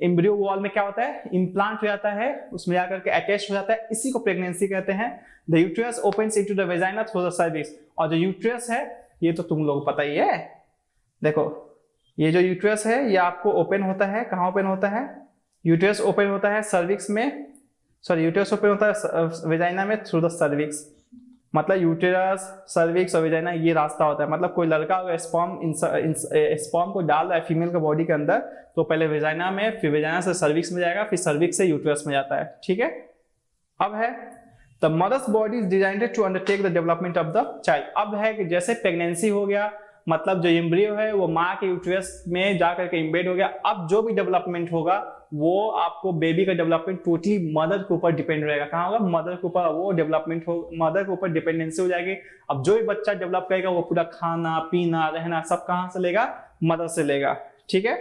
एम्ब्रियो वॉल में क्या होता है, इम्प्लांट हो जाता है, उसमें जाकर के अटैच हो जाता है। इसी को प्रेगनेंसी कहते हैं। The uterus opens into the vagina through the cervix. और जो यूट्रस है ये तो तुम लोग पता ही है, देखो ये जो यूट्रस है ये आपको ओपन होता है, कहाँ ओपन होता है, यूट्रस ओपन होता है सर्विक्स में, सॉरी यूट्रस ओपन होता है वेजाइना में थ्रू द सर्विक्स। मतलब यूटेरस, सर्विक्स और वेजाइना ये रास्ता होता है। मतलब कोई लड़का अगर स्पर्म को डाल रहा है फीमेल के बॉडी के अंदर, तो पहले वेजाइना में, फिर वेजाइना से सर्विक्स में जाएगा, फिर सर्विक्स से यूटेरस में जाता है, ठीक है। अब है the mother's body is designed to undertake the development of the child. अब है कि जैसे प्रेगनेंसी हो गया, मतलब जो एम्ब्रियो है वो माँ के यूट्रस में जाकर के इम्बेड हो गया। अब जो भी डेवलपमेंट होगा वो आपको बेबी का डेवलपमेंट टोटली मदर के ऊपर डिपेंड रहेगा। कहाँ होगा, मदर के ऊपर वो डेवलपमेंट हो, मदर के ऊपर डिपेंडेंसी हो जाएगी। अब जो भी बच्चा डेवलप करेगा वो पूरा खाना पीना रहना सब कहाँ से लेगा, मदर से लेगा, ठीक है।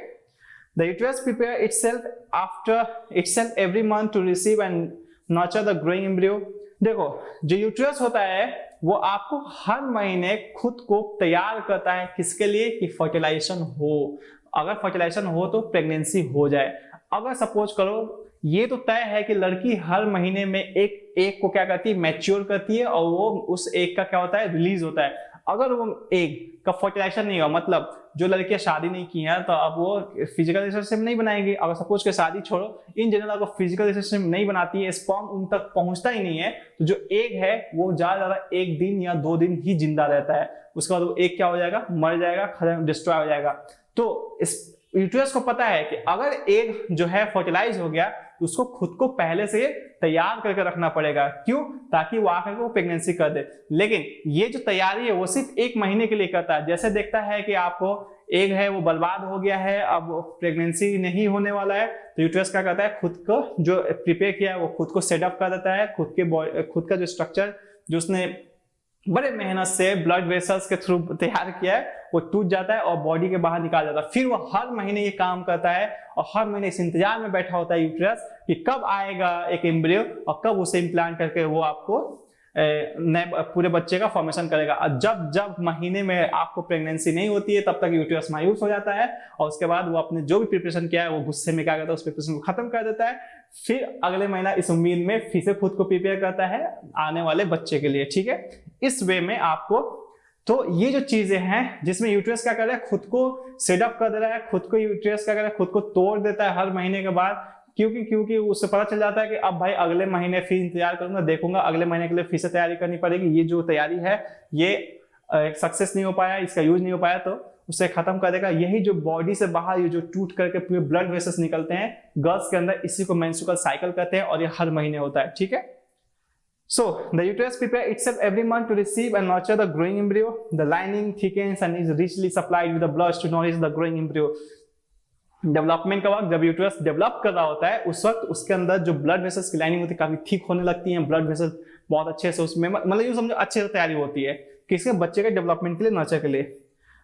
The uterus prepare itself every month to receive and nurture the growing embryo. देखो जो यूट्रस होता है वो आपको हर महीने खुद को तैयार करता है, किसके लिए, कि फर्टिलाइजेशन हो। अगर फर्टिलाइजेशन हो तो प्रेगनेंसी हो जाए। अगर सपोज करो, ये तो तय है कि लड़की हर महीने में एक को क्या करती है, मैच्योर करती है, और वो उस एक का क्या होता है, रिलीज होता है। अगर वो एक का फर्टिलाइजेशन नहीं हुआ, मतलब जो लड़कियां शादी नहीं की हैं, तो अब वो फिजिकल रिलेशनशिप नहीं बनाएंगी। अगर सपोज के शादी छोड़ो, इन जनरल अगर फिजिकल रिलेशनशिप नहीं बनाती है, स्पर्म उन तक पहुंचता ही नहीं है, तो जो एग है वो ज्यादा 1 दिन या 2 दिन ही जिंदा रहता है। उसके बाद वो एग क्या हो जाएगा, मर जाएगा, खत्म, डिस्ट्रॉय हो जाएगा। तो इस यूट्रस को पता है कि अगर एग जो है फर्टिलाइज हो गया तो उसको खुद को पहले से तैयार करके रखना पड़ेगा। क्यों, ताकि वो आकर वो प्रेगनेंसी कर दे। लेकिन ये जो तैयारी है वो सिर्फ 1 महीने के लिए करता है। जैसे देखता है कि आपको एग है वो बर्बाद हो गया है, अब प्रेगनेंसी नहीं होने वाला है, तो यूट्रस क्या करता है, खुद को जो प्रिपेयर किया है वो खुद को सेटअप कर देता है। खुद का जो स्ट्रक्चर जो उसने बड़े मेहनत से ब्लड वेसल्स के थ्रू तैयार किया है वो टूट जाता है और बॉडी के बाहर निकाल जाता है। फिर वो हर महीने ये काम करता है और हर महीने इस इंतजार में बैठा होता है यूट्रस कि कब आएगा एक एम्ब्रियो और कब उसे इम्प्लांट करके वो आपको नए पूरे बच्चे का फॉर्मेशन करेगा। और जब महीने में आपको प्रेगनेंसी नहीं होती है तब तक यूट्रस मायूस हो जाता है और उसके बाद वो अपने जो भी प्रिपरेशन किया है वो गुस्से में क्या करता है, उस प्रिपरेशन को खत्म कर देता है। फिर अगले महीना इस उम्मीद में फिर से खुद को प्रिपेयर करता है आने वाले बच्चे के लिए, ठीक है। इस वे में आपको, तो ये जो चीजें हैं जिसमें यूट्रस क्या कर रहा है, खुद को सेटअप कर दे रहा है, खुद को यूट्रस क्या कर रहा है, खुद को तोड़ देता है हर महीने के बाद। क्योंकि उससे पता चल जाता है कि अब भाई अगले महीने फिर इंतजार करूंगा, देखूंगा अगले महीने के लिए फिर से तैयारी करनी पड़ेगी। ये जो तैयारी है ये सक्सेस नहीं हो पाया, इसका यूज नहीं हो पाया, तो उसे खत्म कर देगा। यही जो बॉडी से बाहर ये जो टूट करके पूरे ब्लड वेसल्स निकलते हैं गर्ल्स के अंदर, इसी को मेंस्ट्रुअल साइकिल कहते हैं और ये हर महीने होता है, ठीक है। So the uterus prepares itself every month to receive and nurture the growing embryo. The lining thickens and is richly supplied with the blood to nourish the growing embryo. Development का वक्त, जब यूट्रस डेवलप कर रहा होता है उस वक्त उसके अंदर जो ब्लड वेसल्स की लाइनिंग होती है काफी थिक होने लगती है, ब्लड वेसल्स बहुत अच्छे से उसमें मतलब यूं समझो अच्छे से तैयारी होती है किसके, बच्चे के डेवलपमेंट के लिए, नर्चर के लिए।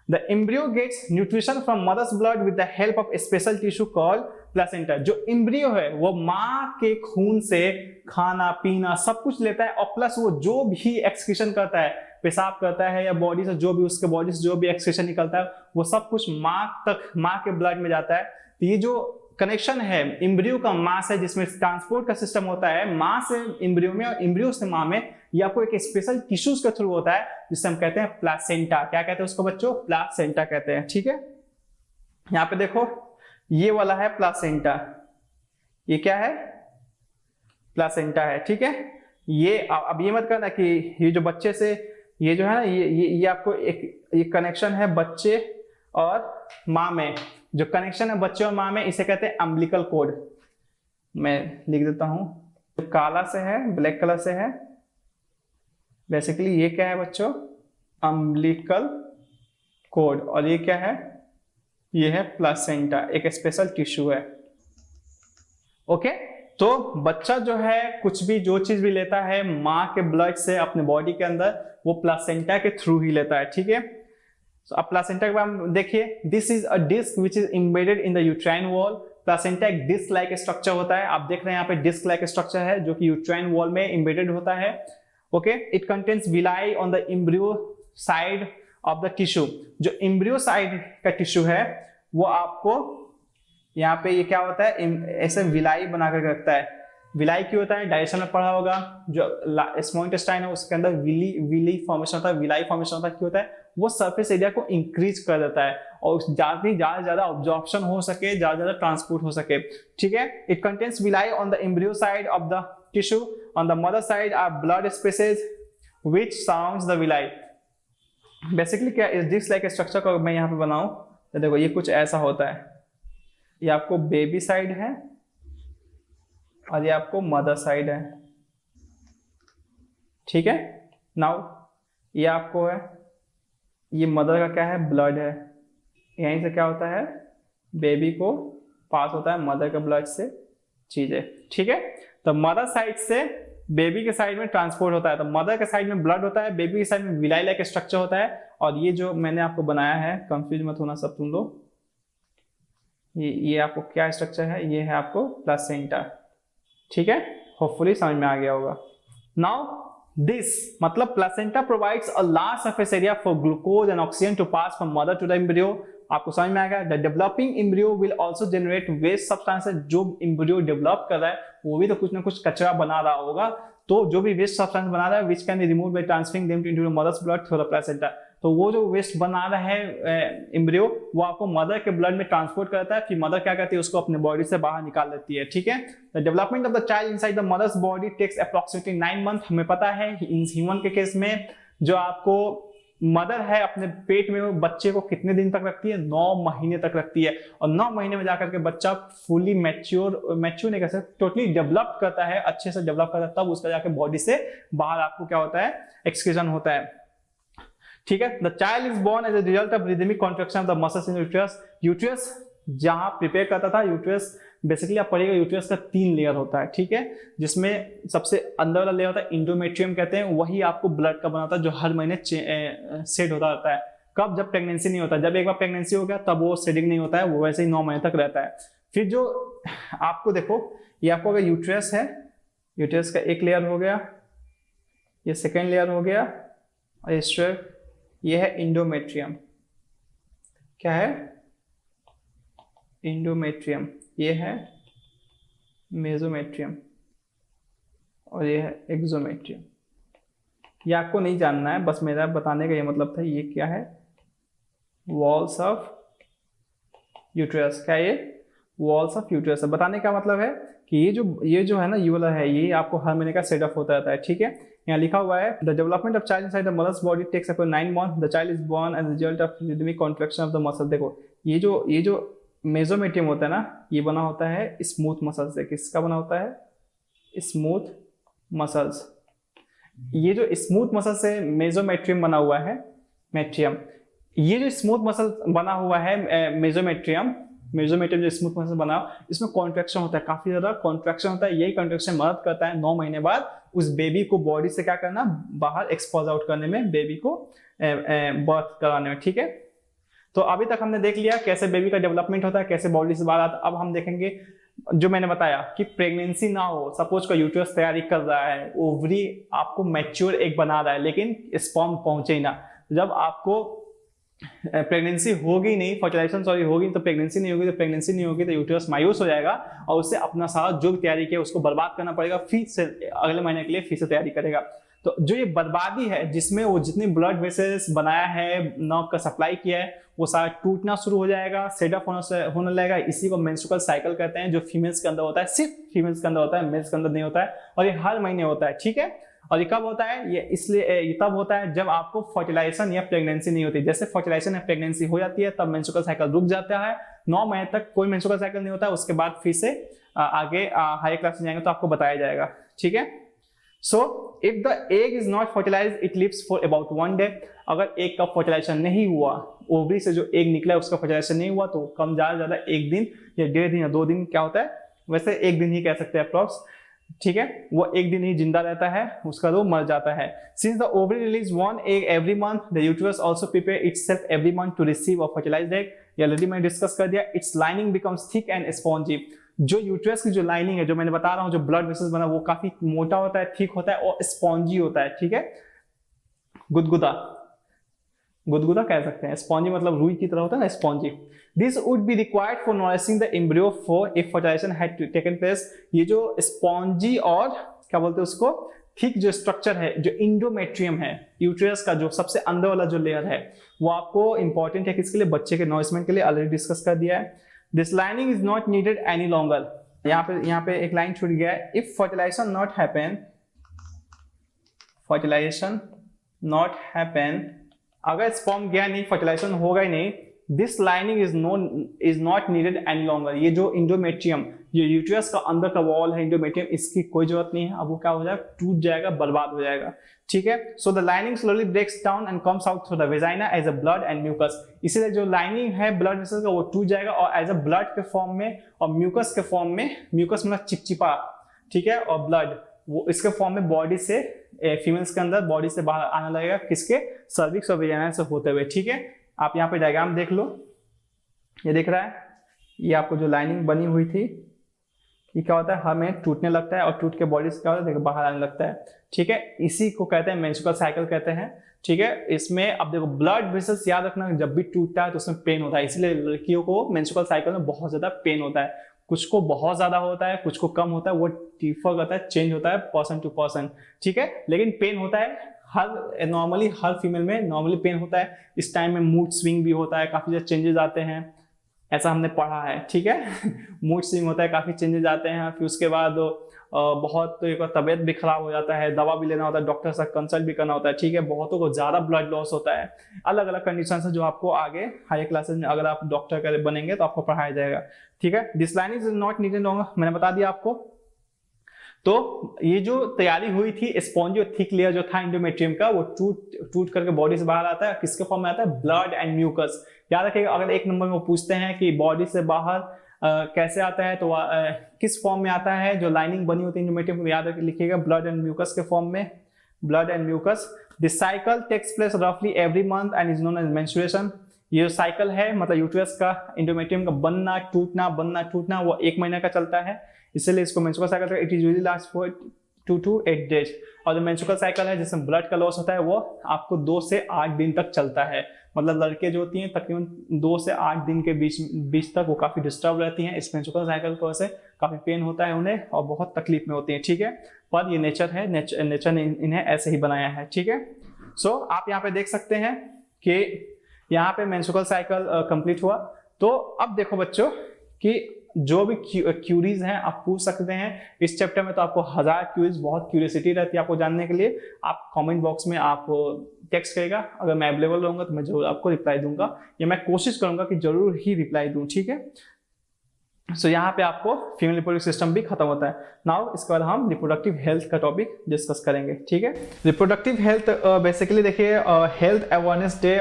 The embryo gets nutrition from mother's blood with the help of a special tissue called placenta. जो embryo है वो माँ के खून से खाना पीना सब कुछ लेता है और प्लस वो जो भी एक्सक्रीशन करता है, पेशाब करता है या बॉडी से जो भी उसके बॉडी से जो भी एक्सक्रीशन निकलता है वो सब कुछ माँ तक, माँ के ब्लड में जाता है। तो ये जो कनेक्शन है एम्ब्रियो का माँ से, जिसमें ट्रांसपोर्ट का सिस्टम होता है माँ से एम्ब्रियो में और एम्ब्रियो से माँ में, ये आपको एक स्पेशल टिश्यूज के थ्रू होता है जिसे हम कहते हैं प्लासेंटा। क्या कहते हैं उसको बच्चों? प्लासेंटा कहते हैं, ठीक है। यहाँ पे देखो ये वाला है प्लासेंटा, ये क्या है? प्लासेंटा है, ठीक है। ये अब ये मत करना कि ये जो बच्चे से ये जो है ना ये आपको एक ये कनेक्शन है बच्चे और माँ में, जो कनेक्शन है बच्चे और माँ में इसे कहते हैं अम्बिलिकल कोड। मैं लिख देता हूं, काला से है, ब्लैक कलर से है, बेसिकली ये क्या है बच्चों? Umbilical cord. और ये क्या है? ये है प्लासेंटा, एक स्पेशल टिश्यू है, ओके। तो बच्चा जो है कुछ भी जो चीज भी लेता है माँ के ब्लड से अपने बॉडी के अंदर, वो प्लासेंटा के थ्रू ही लेता है, ठीक है। तो अब प्लासेंटा के बारे में देखिए, this is a disc which is embedded in the uterine wall. Placenta एक डिस्क लाइक स्ट्रक्चर होता है, आप देख रहे हैं यहाँ पे डिस्क लाइक स्ट्रक्चर है जो कि यूट्राइन वॉल में एम्बेडेड होता है, okay. It contains villi on the embryo side of the tissue. जो एम्ब्रियो साइड का टिश्यू है वो आपको यहाँ पे ये क्या होता है, ऐसे विलाई बना कर रखता है। विलाई क्यों होता है? डाइजेशन में पढ़ा होगा, जो स्मॉल इंटेस्टाइन है उसके अंदर विली फॉर्मेशन होता है, विलाई फॉर्मेशन होता है। क्यों होता है? वो सरफेस एरिया को इंक्रीज कर देता है और ज्यादा ऑब्जॉर्प्शन हो सके, ज्यादा ट्रांसपोर्ट हो सके, ठीक है। It contains villi on the embryo side of the tissue, on the mother side are blood spaces which surrounds the villi. Basically क्या इस डिस्क लाइक स्ट्रक्चर को मैं यहाँ पे बनाऊं तो देखो ये कुछ ऐसा होता है, ये आपको बेबी साइड है और ये आपको मदर साइड है, ठीक है। नाउ ये आपको है, ये मदर का क्या है? ब्लड है। यहीं से क्या होता है? बेबी को पास होता है मदर के ब्लड से चीजें, ठीक है। तो मदर साइड से बेबी के साइड में ट्रांसपोर्ट होता है, तो मदर के साइड में ब्लड होता है, बेबी के साइड में विलाई लाइक स्ट्रक्चर होता है। और ये जो मैंने आपको बनाया है, कंफ्यूज मत होना सब तुम लोग, ये आपको क्या स्ट्रक्चर है? ये है आपको प्लासेंटा, ठीक है। होपफुली समझ में आ गया होगा। नाउ दिस मतलब placenta provides a large surface area for glucose and oxygen to pass from mother to the embryo. आपको समझ में आ गया। The developing embryo will also generate waste substances. जो एम्ब्रियो डेवलप कर रहा है वो भी तो कुछ ना कुछ कचरा बना रहा होगा, तो जो भी वेस्ट सब्सटेंस बना रहा है which can be removed by transferring them into the mother's blood through the placenta. तो वो जो वेस्ट बना रहा है एम्ब्रियो वो आपको मदर के ब्लड में ट्रांसपोर्ट करता है, फिर मदर क्या करती है? उसको अपने बॉडी से बाहर निकाल देती है, ठीक है। The development of the child inside the mother's body takes approximately 9 month. हमें पता है इन ह्यूमन के केस में जो आपको मदर है अपने पेट में वो बच्चे को कितने दिन तक रखती है? 9 महीने तक रखती है। और 9 महीने में जाकर के बच्चा फुली मैच्योर नहीं कह सकते, टोटली डेवलप करता है, अच्छे से डेवलप करता है, तब उसका जाके बॉडी से बाहर आपको क्या होता है? एक्सक्रीशन होता है, ठीक है। The child is born as a result of rhythmic contraction of the muscles in uterus. Uterus जहां प्रिपेयर करता था, यूट्रस बेसिकली आप पढ़िएगा यूट्रस का 3 लेयर होता है, ठीक है। जिसमें सबसे अंदर वाला लेयर होता है इंडोमेट्रियम कहते हैं, वही आपको ब्लड का बनाता है जो हर महीने सेट होता रहता है। कब? जब प्रेगनेंसी नहीं होता। जब एक बार प्रेगनेंसी हो गया तब वो सेडिंग नहीं होता है, वो वैसे ही 9 महीने तक रहता है। फिर जो आपको देखो, ये आपको अगर यूट्रस है, यूट्रस का एक लेयर हो गया, ये सेकेंड लेयर हो गया, और ये है इंडोमेट्रियम। क्या है? इंडोमेट्रियम। ये है मेसोमेट्रियम और ये है एक्सोमेट्रियम। ये आपको नहीं जानना है, बस मेरा बताने का ये मतलब था। ये क्या है? Walls of uterus. क्या ये? वॉल्स ऑफ यूट्रस है। बताने का मतलब है कि ये जो है ना, ये वाला है, ये आपको हर महीने का सेट अप होता रहता है, ठीक है। यहाँ लिखा हुआ है the development of child inside the mother's body takes up 9 month, the child is born as result of rhythmic contraction of the muscle. देखो ये जो मेसोमेट्रियम होता है ना, ये बना होता है स्मूथ मसल से। किसका बना होता है? Smooth muscles. ये जो स्मूथ मसल से मेसोमेट्रियम बना हुआ है, मेट्रियम, ये जो स्मूथ मसल बना हुआ है मेसोमेट्रियम जो स्मूथ मसल बना, इसमें कॉन्ट्रैक्शन होता है, काफी ज्यादा कॉन्ट्रैक्शन होता है। यही कॉन्ट्रैक्शन मदद करता है 9 महीने बाद उस बेबी को बॉडी से क्या करना, बाहर एक्सपोज आउट करने में, बेबी को बर्थ कराने में। ठीक है, तो अभी तक हमने देख लिया कैसे बेबी का डेवलपमेंट होता है, कैसे बॉडी से बाहर आता है। अब हम देखेंगे जो मैंने बताया कि प्रेगनेंसी ना हो, सपोज का यूट्रस तैयारी कर रहा है, ओवरी आपको मैच्योर एग बना रहा है, लेकिन स्पर्म पहुंचे ही ना। जब आपको प्रेगनेंसी होगी नहीं, फर्टिलाइजेशन सॉरी होगी तो प्रेगनेंसी नहीं होगी तो यूट्रस मायूस हो जाएगा और उससे अपना सारा जो भी तैयारी किया उसको बर्बाद करना पड़ेगा, फिर से अगले महीने के लिए फिर से तैयारी करेगा। तो जो ये बर्बादी है, जिसमें वो जितनी ब्लड वेसल्स बनाया है, नर्व का सप्लाई किया है, वो सारा टूटना शुरू हो जाएगा, सेट ऑफ होने लगेगा। इसी को मेंस्ट्रुअल साइकिल कहते हैं, जो फीमेल्स के अंदर होता है, सिर्फ फीमेल्स के अंदर होता है, मेल्स के अंदर नहीं होता है, और ये हर महीने होता है। ठीक है, और ये कब होता है? ये इसलिए ये तब होता है जब आपको फर्टिलाइजेशन या प्रेगनेंसी नहीं होती। जैसे फर्टिलाइजेशन या प्रेगनेंसी हो जाती है तब मेंस्ट्रुअल साइकिल रुक जाता है, 9 महीने तक कोई मेंस्ट्रुअल साइकिल नहीं होता है। उसके बाद फिर से आगे हाई क्लास में जाएंगे तो आपको बताया जाएगा। ठीक है, so if the egg is not fertilized it lives for about 1 day. अगर एग का फर्टिलाइजेशन नहीं हुआ, ओवरी से जो एग निकला उसका फर्टिलाइजेशन नहीं हुआ, तो कम ज्यादा 1 दिन या 1.5 दिन या 2 दिन क्या होता है, वैसे 1 दिन ही कह सकते हैं अप्रॉक्स। ठीक है, वो 1 दिन ही जिंदा रहता है, उसका वो मर जाता है। Since the ovary release 1 egg every month, the uterus also prepare itself every month to receive a fertilized egg. ये ऑलरेडी मैंने डिस्कस कर दिया। Its lining becomes thick and spongy. जो यूट्रस की जो लाइनिंग है, जो मैंने बता रहा हूँ, जो ब्लड वेसल्स बना, वो काफी मोटा होता है, थिक होता है और स्पॉन्जी होता है। ठीक है, गुदगुदा कह सकते हैं। स्पॉन्जी मतलब रुई की तरह होता है ना, spongy. This would be required for nourishing the embryo for if fertilization had taken place. ये जो स्पॉन्जी और क्या बोलते हैं उसको, थिक जो स्ट्रक्चर है, जो इंडोमेट्रियम है, यूट्रस का जो सबसे अंदर वाला जो लेयर है, वो आपको इंपॉर्टेंट है किसके लिए? बच्चे के नरिशमेंट के लिए। ऑलरेडी डिस्कस कर दिया है। This lining is not needed any longer. यहाँ पे एक लाइन छूट गया है। इफ फर्टिलाइजेशन नॉट हैपन, अगर स्पर्म गया नहीं, फर्टिलाइजेशन होगा ही नहीं, this lining is not needed any longer. ये जो इंडोमेट्रियम, जो यूट्रस का अंदर का वॉल है इंडोमेट्रियम, इसकी कोई जरूरत नहीं है। अब वो क्या हो जाएगा? टूट जाएगा, बर्बाद हो जाएगा। ठीक है, so the lining slowly breaks down and comes out through the vagina as a blood and mucus. इसीलिए जो लाइनिंग है ब्लड वेसल्स का, वो टूट जाएगा और एज अ ब्लड के फॉर्म में और म्यूकस के फॉर्म में, म्यूकस मतलब चिपचिपा, ठीक है, और ब्लड, वो इसके फॉर्म में बॉडी से, फीमेल्स के अंदर बॉडी से बाहर आने लगेगा, किसके? सर्विक्स और वेजाइना से होते हुए। ठीक है, आप यहाँ पे डायग्राम देख लो, ये दिख रहा है, ये आपको जो लाइनिंग बनी हुई थी, ये क्या होता है? हमें टूटने लगता है और टूट के बॉडी से क्या होता है? देखो बाहर आने लगता है। ठीक है, इसी को कहते हैं मेंस्ट्रुअल साइकिल कहते हैं। ठीक है, इसमें अब देखो ब्लड वेसल्स, याद रखना, जब भी टूटता है तो उसमें पेन होता है, इसलिए लड़कियों को मेंस्ट्रुअल साइकिल में बहुत ज्यादा पेन होता है। कुछ को बहुत ज्यादा होता है, कुछ को कम होता है, वो डिफर करता है, चेंज होता है पर्सन टू पर्सन। ठीक है, लेकिन पेन होता है नॉर्मली हर फीमेल में नॉर्मली पेन होता है। इस टाइम में मूड स्विंग भी होता है, काफी ज्यादा चेंजेस आते हैं, ऐसा हमने पढ़ा है। ठीक है, मूड स्विंग होता है, काफी चेंजेस आते हैं। फिर उसके बाद बहुत तबीयत भी खराब हो जाता है, दवा भी लेना होता है, डॉक्टर से कंसल्ट भी करना होता है। ठीक है, बहुतों को ज्यादा ब्लड लॉस होता है, अलग अलग कंडीशन है जो आपको आगे हायर क्लासेस में अगर आप डॉक्टर बनेंगे तो आपको पढ़ाया जाएगा। ठीक है, this line is not needed longer, मैंने बता दिया आपको। तो ये जो तैयारी हुई थी, स्पॉन्जी और थिक लेयर जो था इंडोमेट्रियम का, वो टूट करके बॉडी से बाहर आता है, किसके फॉर्म में आता है? Blood and mucus. याद रखिएगा, अगर 1 नंबर में वो पूछते हैं कि बॉडी से बाहर कैसे आता है, तो किस फॉर्म में आता है? जो लाइनिंग बनी होती है इंडोमेट्रियम को, याद लिखिएगा ब्लड एंड म्यूकस के फॉर्म में, blood and mucus. This cycle takes place रफली every month and is known as menstruation. ये जो साइकिल है, मतलब यूट्रस का, इंडोमेट्रियम का बनना टूटना, वो 1 महीने का चलता है, इसलिए इसको menstrual cycle. It is usually last for 2 to 8 days. और जो मेंस्ट्रुअल साइकिल है, जिसमें ब्लड का लॉस होता है, वो आपको 2 से 8 दिन तक चलता है। मतलब लड़के जो होती हैं तकरीबन 2 से 8 दिन के बीच तक वो काफी डिस्टर्ब रहती हैं। इस मेंस्ट्रुअल साइकिल की वजह से काफी पेन होता है उन्हें और बहुत तकलीफ में होती हैं। ठीक है, पर ये नेचर है, नेचर ने इन्हें ऐसे ही बनाया है। ठीक है, सो आप यहाँ पे देख सकते हैं कि यहाँ पे मेंस्ट्रुअल साइकिल कंप्लीट हुआ। तो अब देखो बच्चों कि जो भी क्यूरीज हैं आप पूछ सकते हैं। इस चैप्टर में तो आपको 1000 क्यूरीज, बहुत क्यूरियोसिटी रहती है आपको जानने के लिए। आप कमेंट बॉक्स में आप टेक्स्ट करेगा, अगर मैं अवेलेबल रहूंगा तो मैं जरूर आपको रिप्लाई दूंगा, या मैं कोशिश करूंगा कि जरूर ही रिप्लाई दूं, ठीक है। सो यहाँ पे आपको फीमेल रिप्रोडक्टिव सिस्टम भी खत्म होता है। नाउ इसके बाद हम रिप्रोडक्टिव हेल्थ का टॉपिक डिस्कस करेंगे, ठीक है। रिप्रोडक्टिव हेल्थ बेसिकली देखिए हेल्थ अवेयरनेस डे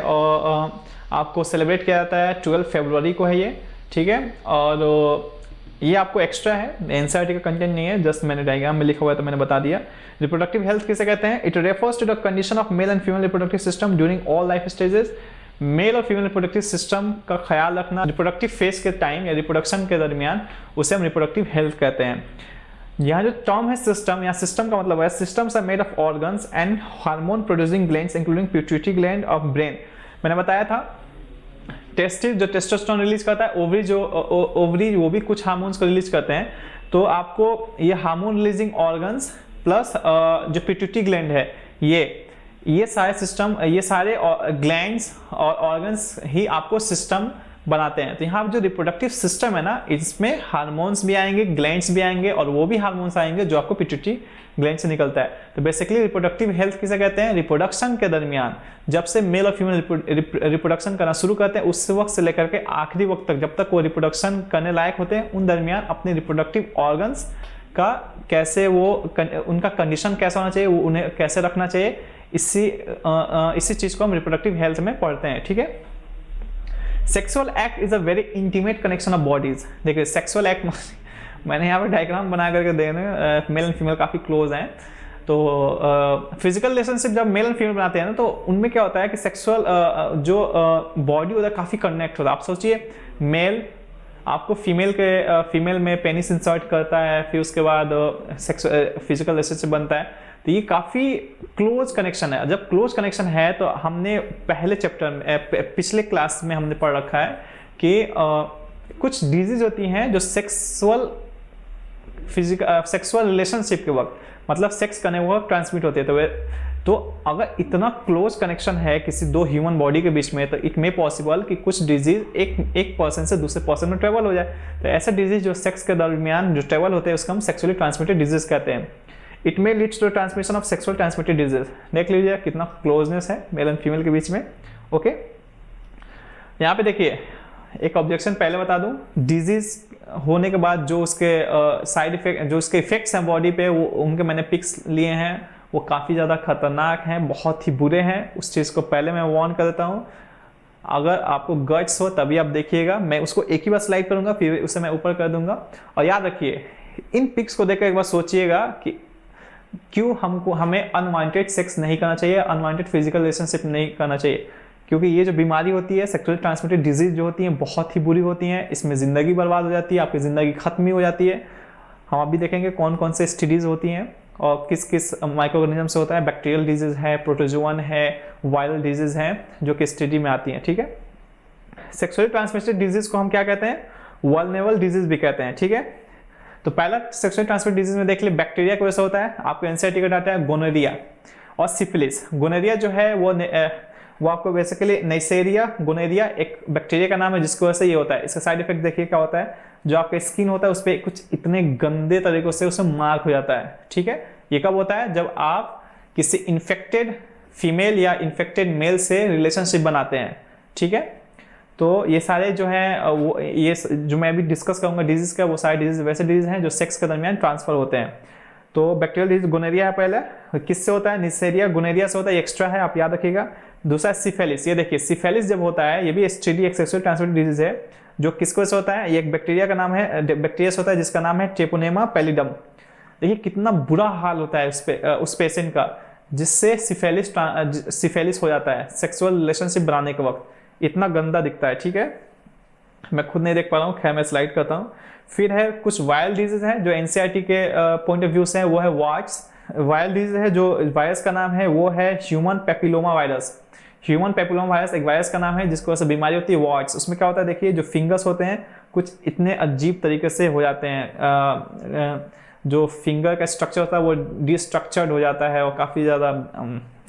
आपको सेलिब्रेट किया जाता है 12 फरवरी को है ये, ठीक है। और ये आपको एक्स्ट्रा है, एनसीईआरटी का कंटेंट नहीं है, जस्ट मैंने डायग्राम में लिखा हुआ है तो मैंने बता दिया। रिप्रोडक्टिव हेल्थ किसे कहते हैं? It refers to the condition of male and female reproductive system during all life stages. Male और फीमेल रिप्रोडक्टिव सिस्टम का ख्याल रखना रिप्रोडक्टिव फेज के टाइम या रिप्रोडक्शन के दरमियान, उसे हम रिप्रोडक्टिव हेल्थ कहते हैं। यहाँ जो टर्म है सिस्टम, या सिस्टम का मतलब है systems are made of organs and hormone producing glands including pituitary gland of brain. मैंने बताया था टेस्टिस जो टेस्टोस्टेरोन रिलीज करता है, ओवरी वो भी कुछ हार्मोन्स को रिलीज करते हैं। तो आपको ये हार्मोन रिलीजिंग ऑर्गन्स प्लस जो पिट्यूटरी ग्लैंड है, ये सारे सिस्टम, ये सारे ग्लैंड्स और ऑर्गन्स ही आपको सिस्टम बनाते हैं। तो यहाँ जो रिप्रोडक्टिव सिस्टम है ना, इसमें हार्मोन्स भी आएंगे, ग्लैंड्स भी आएंगे, और वो भी हार्मोन्स आएंगे जो आपको पिट्यूटरी ग्लैंड से निकलता है। तो बेसिकली रिप्रोडक्टिव हेल्थ किसे कहते हैं? रिप्रोडक्शन के दरमियान जब से मेल और फीमेल रिप्रोडक्शन करना शुरू करते हैं उस वक्त से लेकर के आखिरी वक्त तक, जब तक वो रिप्रोडक्शन करने लायक होते हैं, उन दरमियान अपने रिप्रोडक्टिव ऑर्गन्स का कैसे उनका कंडीशन कैसा होना चाहिए, वो उन्हें कैसे रखना चाहिए, इसी चीज को हम रिप्रोडक्टिव हेल्थ में पढ़ते हैं, ठीक है। Sexual act is a very intimate connection of bodies. देखिए सेक्सुअल एक्ट मैंने यहाँ पे डायग्राम बना करके दे रहे हैं, मेल एंड फीमेल काफी क्लोज हैं। तो फिजिकल रिलेशनशिप जब मेल एंड फीमेल बनाते हैं ना, तो उनमें क्या होता है कि सेक्सुअल जो बॉडी होता है काफी कनेक्ट होता है। आप सोचिए मेल आपको फीमेल में पेनिस इंसर्ट करता है, फिर उसके बाद फिजिकल रिलेशनशिप बनता है, तो ये काफी क्लोज कनेक्शन है। जब क्लोज कनेक्शन है तो हमने पहले चैप्टर में पिछले क्लास में हमने पढ़ रखा है कि कुछ डिजीज होती हैं जो सेक्सुअल रिलेशनशिप के वक्त, मतलब सेक्स करने के वक्त ट्रांसमिट होती है। तो अगर इतना क्लोज कनेक्शन है किसी दो ह्यूमन बॉडी के बीच में, तो इट मे पॉसिबल कि कुछ डिजीज एक पर्सन से दूसरे पर्सन में ट्रेवल हो जाए। तो ऐसा डिजीज जो सेक्स के दरमियान जो ट्रेवल होते हैं उसको हम सेक्सुअली ट्रांसमिटेड डिजीज कहते हैं। It may leads to transmission of sexual transmitted disease. देख लीजिए कितना क्लोजनेस है मेल एंड फीमेल के बीच में, ओके। यहाँ पे देखिए एक ऑब्जेक्शन पहले बता दूं, डिजीज होने के बाद जो उसके साइड इफेक्ट, जो उसके इफेक्ट्स हैं बॉडी पे, वो उनके मैंने पिक्स लिए हैं, वो काफ़ी ज़्यादा खतरनाक हैं, बहुत ही बुरे हैं। उस चीज़ को पहले मैं वार्न कर देता हूँ। अगर आपको गट्स हो तभी आप देखिएगा, मैं उसको एक ही बार स्लाइड करूँगा, फिर उसे मैं ऊपर कर दूंगा। और याद रखिए इन पिक्स को देखकर एक बार सोचिएगा कि क्यों हमें अनवांटेड सेक्स नहीं करना चाहिए, अनवांटेड फिजिकल रिलेशनशिप नहीं करना चाहिए। क्योंकि ये जो बीमारी होती है, सेक्सुअली ट्रांसमिटेड डिजीज जो होती हैं, बहुत ही बुरी होती हैं। इसमें ज़िंदगी बर्बाद हो जाती है, आपकी ज़िंदगी खत्म ही हो जाती है। हम अभी देखेंगे कौन कौन से स्टडीज़ होती हैं और किस किस माइक्रोऑर्गेनिज्म से होता है। बैक्टीरियल डिजीज है, प्रोटोजोअन है, वायरल डिजीज हैं जो कि स्टडी में आती हैं, ठीक है। सेक्सुअली ट्रांसमिटेड डिजीज को हम क्या कहते हैं? वल्नरेबल डिजीज भी कहते हैं, ठीक है। तो पहला सेक्सुअली ट्रांसमिटेड डिजीज में देख लिया, बैक्टीरिया की वजह से होता है। आपको एनसीईआरटी का डाटा है गोनोरिया और सिफिलिस। गोनोरिया जो है वो आपको बेसिकली नेसेरिया गोनोरिया एक बैक्टीरिया का नाम है जिसकी वजह से ये होता है। इसका साइड इफेक्ट देखिए क्या होता है, जो आपका स्किन होता है उस पर कुछ इतने गंदे तरीकों से उसमें मार्क हो जाता है, ठीक है। ये कब होता है? जब आप किसी इन्फेक्टेड फीमेल या इन्फेक्टेड मेल से रिलेशनशिप बनाते हैं, ठीक है। तो ये सारे जो हैं वो ये जो मैं अभी डिस्कस करूंगा डिजीज का, वो सारे डिजीज वैसे डिजीज हैं जो सेक्स के दरमियान ट्रांसफर होते हैं। तो बैक्टीरियल डिजीज गोनोरिया है पहले, किससे होता है? निसेरिया गोनोरिया से होता है, एक्स्ट्रा है, आप याद रखिएगा। दूसरा सिफेलिस, ये देखिए सिफेलिस जब होता है, ये भी एसटीडी एक सेक्सुअली ट्रांसमिटेड डिजीज है जो किसको से होता है? ये एक बैक्टीरिया का नाम है, बैक्टीरिया से होता है जिसका नाम है ट्रेपोनेमा पैलिडम। देखिए कितना बुरा हाल होता है उस पेशेंट का जिससे सिफेलिस हो जाता है सेक्सुअल रिलेशनशिप बनाने के वक्त, इतना गंदा दिखता है, ठीक है। मैं खुद नहीं देख पा रहा हूँ, खैर मैं स्लाइड करता हूँ। फिर है कुछ वायरल डिजीज हैं जो एनसीईआरटी के पॉइंट ऑफ व्यू से है, वो है वार्ड्स। वायरल डिजीज है जो वायरस का नाम है वो है human papilloma virus. Human papilloma virus एक वायरस का नाम है जिसको वैसे बीमारी होती है वार्ड्स। उसमें क्या होता है? देखिए जो फिंगर्स होते हैं कुछ इतने अजीब तरीके से हो जाते हैं, जो फिंगर का स्ट्रक्चर होता है वो डिस्ट्रक्चर्ड हो जाता है और काफ़ी ज़्यादा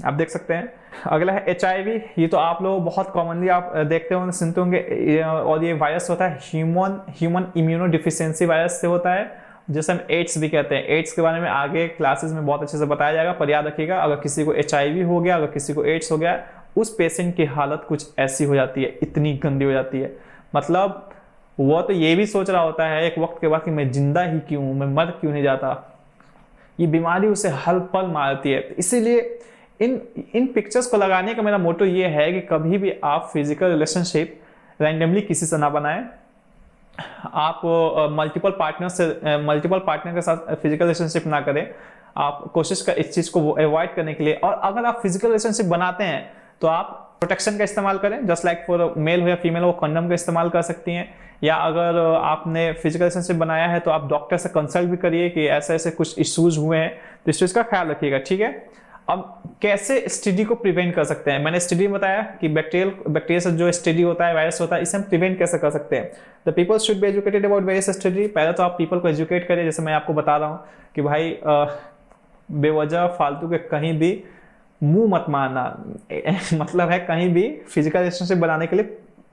आप देख सकते हैं। अगला है HIV। ये तो आप लोग बहुत कॉमनली आप देखते होंगे, सुनते होंगे, और ये वायरस होता है ह्यूमन इम्यूनो डिफिशियंसी वायरस से होता है, जिसे हम एड्स भी कहते हैं। एड्स के बारे में आगे क्लासेस में बहुत अच्छे से बताया जाएगा, पर याद रखिएगा अगर किसी को HIV हो गया, अगर किसी को एड्स हो गया, उस पेशेंट की हालत कुछ ऐसी हो जाती है, इतनी गंदी हो जाती है, मतलब वो तो ये भी सोच रहा होता है एक वक्त के बाद कि मैं जिंदा ही क्यों हूं, मैं मर क्यों नहीं जाता। ये बीमारी उसे हर पल मारती है। इसीलिए इन पिक्चर्स को लगाने का मेरा मोटो ये है कि कभी भी आप फिजिकल रिलेशनशिप रैंडमली किसी से ना बनाएं। आप मल्टीपल पार्टनर के साथ फिजिकल रिलेशनशिप ना करें। आप कोशिश कर इस चीज को अवॉइड करने के लिए। और अगर आप फिजिकल रिलेशनशिप बनाते हैं तो आप प्रोटेक्शन का इस्तेमाल करें, जस्ट लाइक फॉर मेल हो या फीमेल, वो कंडोम का इस्तेमाल कर सकती हैं। या अगर आपने फिजिकल रिलेशनशिप बनाया है तो आप डॉक्टर से कंसल्ट भी करिए कि ऐसे ऐसे कुछ इश्यूज हुए हैं, तो इस चीज का ख्याल रखिएगा, ठीक है। अब कैसे STD को प्रिवेंट कर सकते हैं, मैंने STD में बताया कि बैक्टीरिया से जो STD होता है, वायरस होता है, इसे हम प्रिवेंट कैसे कर सकते हैं। The people should be educated about various STD। पहले तो आप पीपल को एजुकेट करिए, जैसे मैं आपको बता रहा हूँ कि भाई बेवजह फालतू के कहीं भी मुंह मत मारना मतलब है कहीं भी फिजिकल रिलेशनशिप बनाने के लिए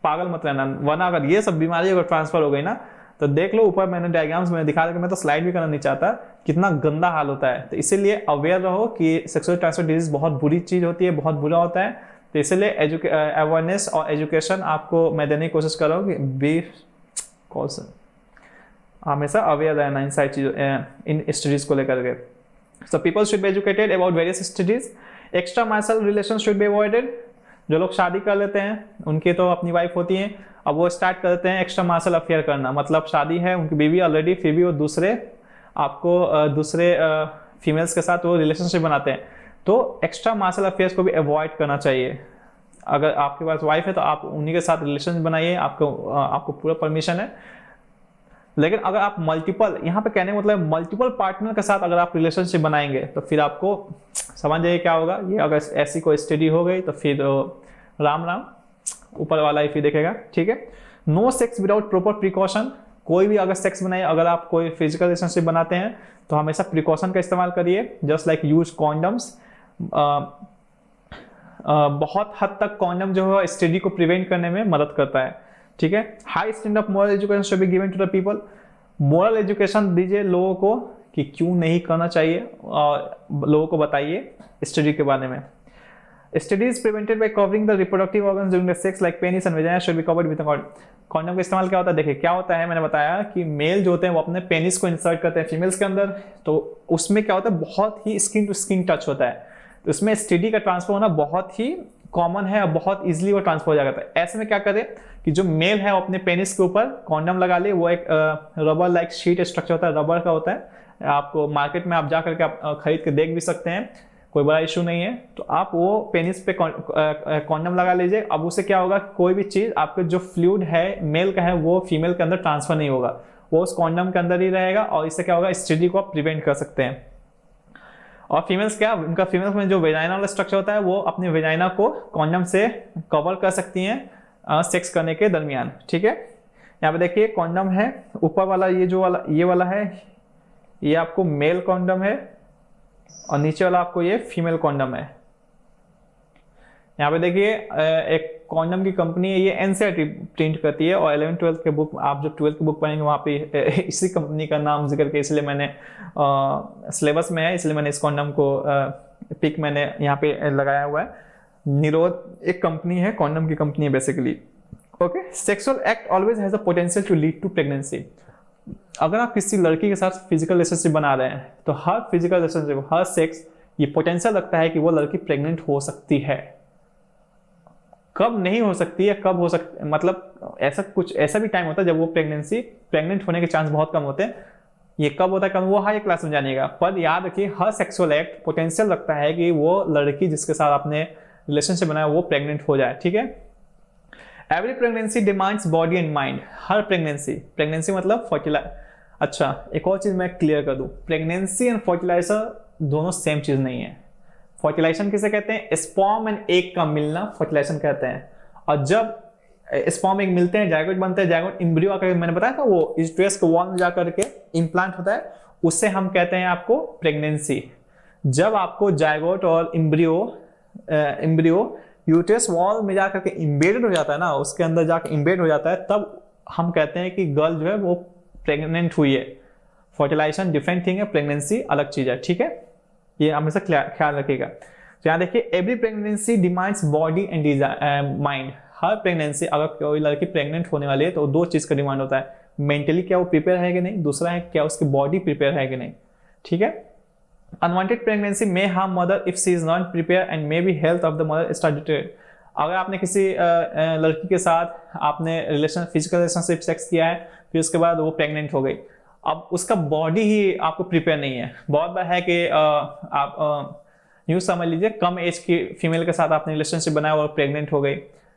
पागल मत रहना, वरना अगर ये सब बीमारी अगर ट्रांसफर हो गई ना तो देख लो, ऊपर मैंने डायग्राम्स में दिखा, मैं तो स्लाइड भी करना नहीं चाहता, कितना गंदा हाल होता है। तो इसीलिए अवेयर रहो कि सेक्सुअल ट्रांसफर डिजीज बहुत बुरी चीज होती है, बहुत बुरा होता है। तो इसलिए अवेयरनेस और एजुकेशन आपको मैं देने की कोशिश कर रहा हूँ कि बी कौन हमेशा अवेयर रहना इन सारी चीजों, इन स्टडीज को लेकर के। So people should be educated about various studies. Extra marital relation should be avoided. जो लोग शादी कर लेते हैं, उनकी तो अपनी वाइफ होती है, अब वो स्टार्ट करते हैं एक्स्ट्रा मैरिटल अफेयर करना, मतलब शादी है, उनकी बीवी ऑलरेडी, फिर भी वो दूसरे फीमेल्स के साथ वो रिलेशनशिप बनाते हैं। तो एक्स्ट्रा मैरिटल अफेयर्स को भी अवॉइड करना चाहिए। अगर आपके पास वाइफ है तो आप उन्हीं के साथ रिलेशन बनाइए, आपको पूरा परमिशन है। लेकिन अगर आप यहाँ पे कहने का मतलब मल्टीपल पार्टनर के साथ अगर आप रिलेशनशिप बनाएंगे तो फिर आपको समझ जाइए क्या होगा। ये अगर ऐसी कोई स्टडी हो गई तो फिर राम राम, ऊपर वाला ही फिर देखेगा, ठीक है। No sex without proper precaution. कोई भी अगर सेक्स बनाए, अगर आप कोई फिजिकल रिलेशनशिप बनाते हैं तो हमेशा प्रिकॉशन का इस्तेमाल करिए, जस्ट लाइक यूज कॉन्डम्स। बहुत हद तक कॉन्डम जो है STD को प्रिवेंट करने में मदद करता है, ठीक है। High standard of moral education should be given to the people. Moral education दीजिए लोगों को कि क्यों नहीं करना चाहिए, और लोगों को बताइए STD के बारे में। STD is prevented by covering the reproductive organs during the sex like penis and vagina should be covered with a condom। Condom का इस्तेमाल क्या होता है, देखिए क्या होता है, मैंने बताया कि मेल जो होते हैं वो अपने पेनिस को इंसर्ट करते हैं फीमेल्स के अंदर, तो उसमें क्या होता है, बहुत ही स्किन टू स्किन टच होता है, तो उसमें STD का ट्रांसफर होना बहुत ही कॉमन है और बहुत इजीली वो ट्रांसफर हो जाता है। ऐसे में क्या करें कि जो मेल है वो अपने पेनिस के ऊपर कॉन्डम लगा ले। वो एक रबर लाइक शीट स्ट्रक्चर होता है, रबर का होता है, आपको मार्केट में आप जा करके आप खरीद के देख भी सकते हैं, कोई बड़ा इशू नहीं है। तो आप वो पेनिस पे कॉन्डम लगा लीजिए। अब उससे क्या होगा, कोई भी चीज आपके जो फ्लूइड है मेल का है वो फीमेल के अंदर ट्रांसफर नहीं होगा, वो उस कॉन्डम के अंदर ही रहेगा, और इससे क्या होगा, STD को आप प्रिवेंट कर सकते हैं। और फीमेल्स क्या, उनका फीमेल्स में जो वेजाइनल स्ट्रक्चर होता है वो अपने वेजाइना को कॉन्डम से कवर कर सकती हैं सेक्स करने के दरमियान, ठीक है। यहाँ पे देखिए कॉन्डम है, ऊपर वाला ये वाला है, ये आपको मेल कॉन्डम है, और नीचे वाला आपको ये फीमेल कॉन्डम है। यहाँ पे देखिए एक कॉन्डम की कंपनी है, ये NCERT प्रिंट करती है, और 11-12 के बुक, आप जब 12 की बुक पढ़ेंगे वहाँ पे इसी कंपनी का नाम जिक्र के, इसलिए मैंने सिलेबस में है, इसलिए मैंने इस कॉन्डम को पिक मैंने यहाँ पे लगाया हुआ है। निरोध एक कंपनी है, कॉन्डम की कंपनी है basically, okay. Sexual act always has the potential to lead to pregnancy. अगर आप किसी लड़की के साथ फिजिकल रिलेशनशिप बना रहे हैं तो हर फिजिकल रिलेशनशिप, हर सेक्स, ये पोटेंशियल रखता है कि वो लड़की प्रेग्नेंट हो सकती है। कब नहीं हो सकती है, कब हो सकती, मतलब ऐसा भी टाइम होता है जब वो प्रेग्नेंट होने के चांस बहुत कम होते हैं। ये कब होता है कम, वो हाई क्लास में जानेगा, पर याद रखिए हर सेक्सुअल एक्ट पोटेंशियल रखता है कि वो लड़की जिसके साथ आपने रिलेशनशिप बनाया वो प्रेग्नेंट हो जाए, ठीक है। Every pregnancy demands body and mind. Her pregnancy मतलब फर्टिलाइजर। अच्छा, एक और चीज मैं क्लियर कर दूं, प्रेगनेंसी एंड फर्टिलाइजर दोनों सेम चीज नहीं है। फर्टिलाइजेशन किसे कहते हैं, स्पर्म एंड एग का मिलना फर्टिलाइजेशन कहते हैं। और जब स्पर्म एग मिलते हैं, जायगोट बनते हैं, जायगोट एम्ब्रियो आकर, मैंने बताया था वो यूट्रस के वॉल में जाकर के इम्प्लांट होता है, उससे हम कहते हैं आपको प्रेगनेंसी। जब आपको जायगोट और एम्ब्रियो एम्ब्रियो यूट्रस वॉल में जाकर के इम्बेडेड हो जाता है ना, उसके अंदर जाकर इम्बेड हो जाता है, तब हम कहते हैं कि गर्ल जो है वो प्रेग्नेंट हुई है। फर्टिलाइजेशन डिफरेंट थिंग है, प्रेगनेंसी अलग चीज है, ठीक है, ये हमेशा ख्याल रखिएगा। तो यहाँ देखिए, every pregnancy demands body and mind. Her pregnancy, अगर कोई लड़की प्रेग्नेंट होने वाली है तो दो चीज का डिमांड होता है, मेंटली क्या वो प्रिपेयर है कि नहीं, दूसरा है क्या उसकी बॉडी प्रिपेयर है कि नहीं, ठीक है। Unwanted pregnancy may harm mother if she is not prepare and may be health of the mother start deteriorate. अगर आपने किसी लड़की के साथ आपने फिजिकल रिलेशनशिप सेक्स किया है, फिर उसके बाद वो प्रेग्नेंट हो गई, अब उसका बॉडी ही आपको प्रिपेयर नहीं है। बहुत बार है कि आप यूँ समझ लीजिए, कम एज की फीमेल के साथ आपने रिलेशनशिप बनाया और प्रेग्नेंट हो गई,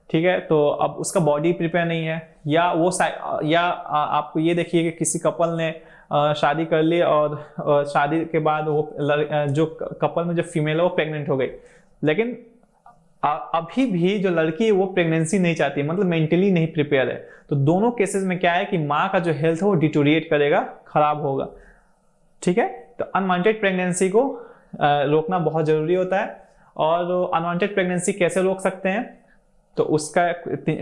ठीक है, तो अब उसका बॉडी प्रिपेयर नहीं है, या वो आपको ये देखिए कि किसी कपल ने शादी कर ली और शादी के बाद वो जो कपल में जो फीमेल है वो प्रेग्नेंट हो गई, लेकिन अभी भी जो लड़की है वो प्रेगनेंसी नहीं चाहती, मतलब मेंटली नहीं प्रिपेयर है। तो दोनों केसेस में क्या है कि माँ का जो हेल्थ है वो डिटोरिएट करेगा, खराब होगा, ठीक है। तो अनवांटेड प्रेगनेंसी को रोकना बहुत जरूरी होता है। और अनवांटेड प्रेगनेंसी कैसे रोक सकते हैं, तो उसका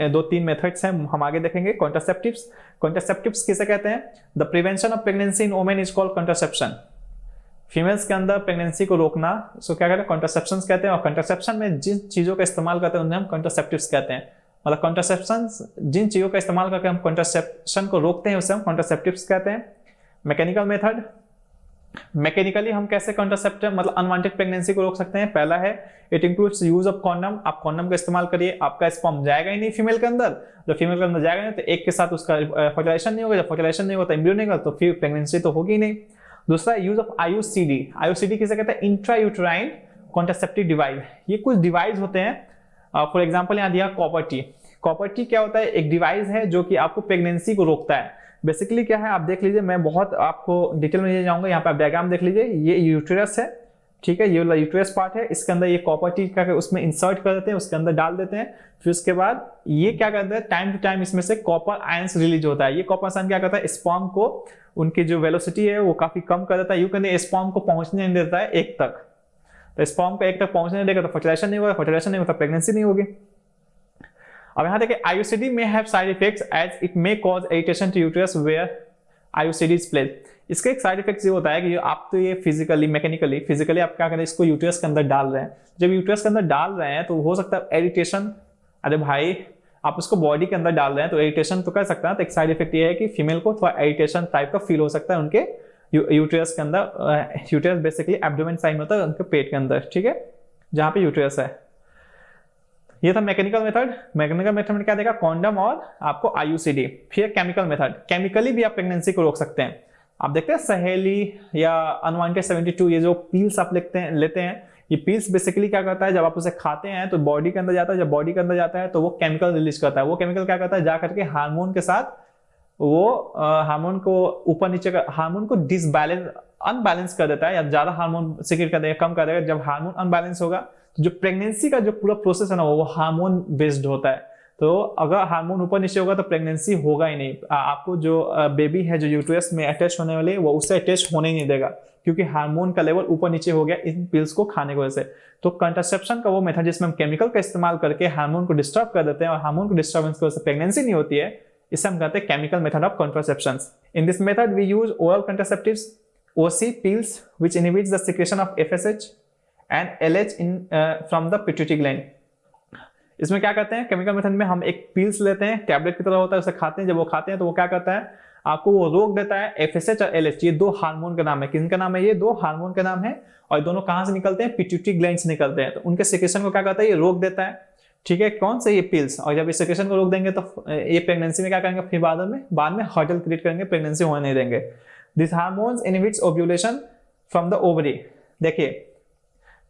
2-3 मेथड्स हैं, हम आगे देखेंगे। कॉन्ट्रासेप्टिव्स, कॉन्ट्रासेप्टिव्स किसे कहते हैं, the prevention of pregnancy in women is called contraception. Females के अंदर प्रेगनेंसी को रोकना, सो क्या कहते हैं, कॉन्ट्रासेप्शन कहते हैं। और कॉन्ट्रासेप्शन में जिन चीजों का इस्तेमाल करते हैं उन्हें हम कॉन्ट्रासेप्टिव्स कहते हैं। मतलब कॉन्ट्रासेप्शन, जिन चीजों का इस्तेमाल करके हम कॉन्ट्रासेप्शन को रोकते हैं उसे हम कॉन्ट्रासेप्टिव्स कहते हैं। मैकेनिकल मेथड, मैकेनिकली हम कैसे कॉन्ट्रासेप्टिव मतलब अनवांटेड प्रेगनेंसी को रोक सकते हैं। पहला है it includes use of condom. आप कॉन्डम का इस्तेमाल करिए, आपका स्पर्म जाएगा ही नहीं फीमेल के अंदर, जब फीमेल के अंदर जाएगा नहीं तो एक के साथ उसका फर्टिलाइजेशन नहीं होगा, जब फर्टिलाइजेशन नहीं होगा एम्ब्रियो नहीं होगा, तो फिर प्रेगनेंसी तो होगी नहीं। दूसरा यूज ऑफ IUCD। IUCD किसे कहते हैं, इंट्रा यूट्राइन कॉन्ट्रासेप्टिव डिवाइस। ये कुछ डिवाइस होते हैं, फॉर एग्जांपल यहाँ दिया कॉपर टी। कॉपर टी क्या होता है, एक डिवाइस है जो कि आपको प्रेगनेंसी को रोकता है। बेसिकली क्या है, आप देख लीजिए, मैं बहुत आपको डिटेल में जाऊंगा, यहाँ पे आप डायग्राम देख लीजिए, ये यूट्रस है, ठीक है, ये वाला यूट्रस पार्ट है, इसके अंदर ये कॉपर टी का उसमें इंसर्ट कर देते हैं, उसके अंदर डाल देते हैं, फिर उसके बाद ये क्या करता है, टाइम टू टाइम इसमें से कॉपर आयंस रिलीज होता है। ये कॉपर आयन क्या करता है, स्पर्म को उनकी जो वेलोसिटी है वो काफी कम कर देता है, यूं कहते स्पर्म को पहुंचने नहीं देता है एक तक। तो स्पर्म को एक तक पहुंचने नहीं देगा तो फर्टिलाइजेशन नहीं होगा, फर्टिलाइजेशन नहीं होगा तो प्रेगनेंसी नहीं होगी। अब यहाँ देखिए, IUCD may have side effects as it may cause irritation to uterus where IUCD is placed। इसका एक साइड इफेक्ट ये होता है कि आप तो ये फिजिकली फिजिकली आप क्या करें, इसको यूट्रस के अंदर डाल रहे हैं। जब यूट्रस के अंदर डाल रहे हैं तो हो सकता है इरिटेशन, अरे भाई आप उसको बॉडी के अंदर डाल रहे हैं तो इरिटेशन तो कर सकता है। तो एक साइड इफेक्ट ये है कि फीमेल को थोड़ा इरिटेशन टाइप का फील हो सकता है उनके यूट्रस के अंदर। यूट्रस बेसिकली एब्डोमेन साइड में होता है उनके पेट के अंदर, ठीक है, जहाँ पे यूट्रस है। ये था मैकेनिकल मेथड। मैकेनिकल मेथड में क्या देगा, कॉन्डम और आपको IUCD। फिर केमिकल मेथड, केमिकली भी आप प्रेगनेंसी को रोक सकते हैं। आप देखते हैं सहेली या अनवांटेड 72, ये जो पील्स आप लेते हैं, ये पील्स बेसिकली क्या करता है, जब आप उसे खाते हैं तो बॉडी के अंदर जाता है, जब बॉडी के अंदर जाता है तो वो केमिकल रिलीज करता है। वो केमिकल क्या करता है, जा करके हार्मोन के साथ वो हार्मोन को ऊपर नीचे का हार्मोन को अनबैलेंस कर देता है, या ज्यादा हार्मोन सिक्रेट कर देगा, कम कर देगा। जब हार्मोन अनबैलेंस होगा तो जो प्रेगनेंसी का जो पूरा प्रोसेस है ना वो हार्मोन बेस्ड होता है। तो अगर हार्मोन ऊपर नीचे होगा तो प्रेगनेंसी होगा ही नहीं। आपको जो बेबी है जो यूट्रस में अटैच होने वाली है वो उससे अटैच होने ही नहीं देगा, क्योंकि हार्मोन का लेवल ऊपर नीचे हो गया इन पिल्स को खाने की वजह से। तो कंट्रासेप्शन का वो मेथड जिसमें हम केमिकल का इस्तेमाल करके हार्मोन को डिस्टर्ब कर देते हैं और हार्मोन को डिस्टर्बेंस की वजह से प्रेगनेंसी नहीं होती है, इसे हम कहते हैं chemical method of contraception. In this method we use oral contraceptives, OC pills which inhibits the secretion of FSH and LH in from the pituitary gland। इसमें क्या करते हैं, केमिकल मेथड में हम एक पिल्स लेते हैं, टैबलेट की तरह होता है, उसे खाते हैं। जब वो खाते हैं तो वो क्या करता है, आपको वो रोक देता है FSH और LH। ये दो हार्मोन का नाम है। किनका नाम है, ये दो हार्मोन का नाम है, और दोनों कहां से निकलते हैं, पिट्यूटरी ग्लैंड से निकलते हैं। तो उनके सिक्रेशन को क्या करता है, ये रोक देता है, ठीक है, कौन से, ये पिल्स। और जब इस सिक्रेशन को रोक देंगे तो ये प्रेगनेंसी में क्या करेंगे, फिर बाद में हर्डल क्रिएट करेंगे, प्रेगनेंसी होने नहीं देंगे। This hormones inhibits ovulation from the ovary. देखिए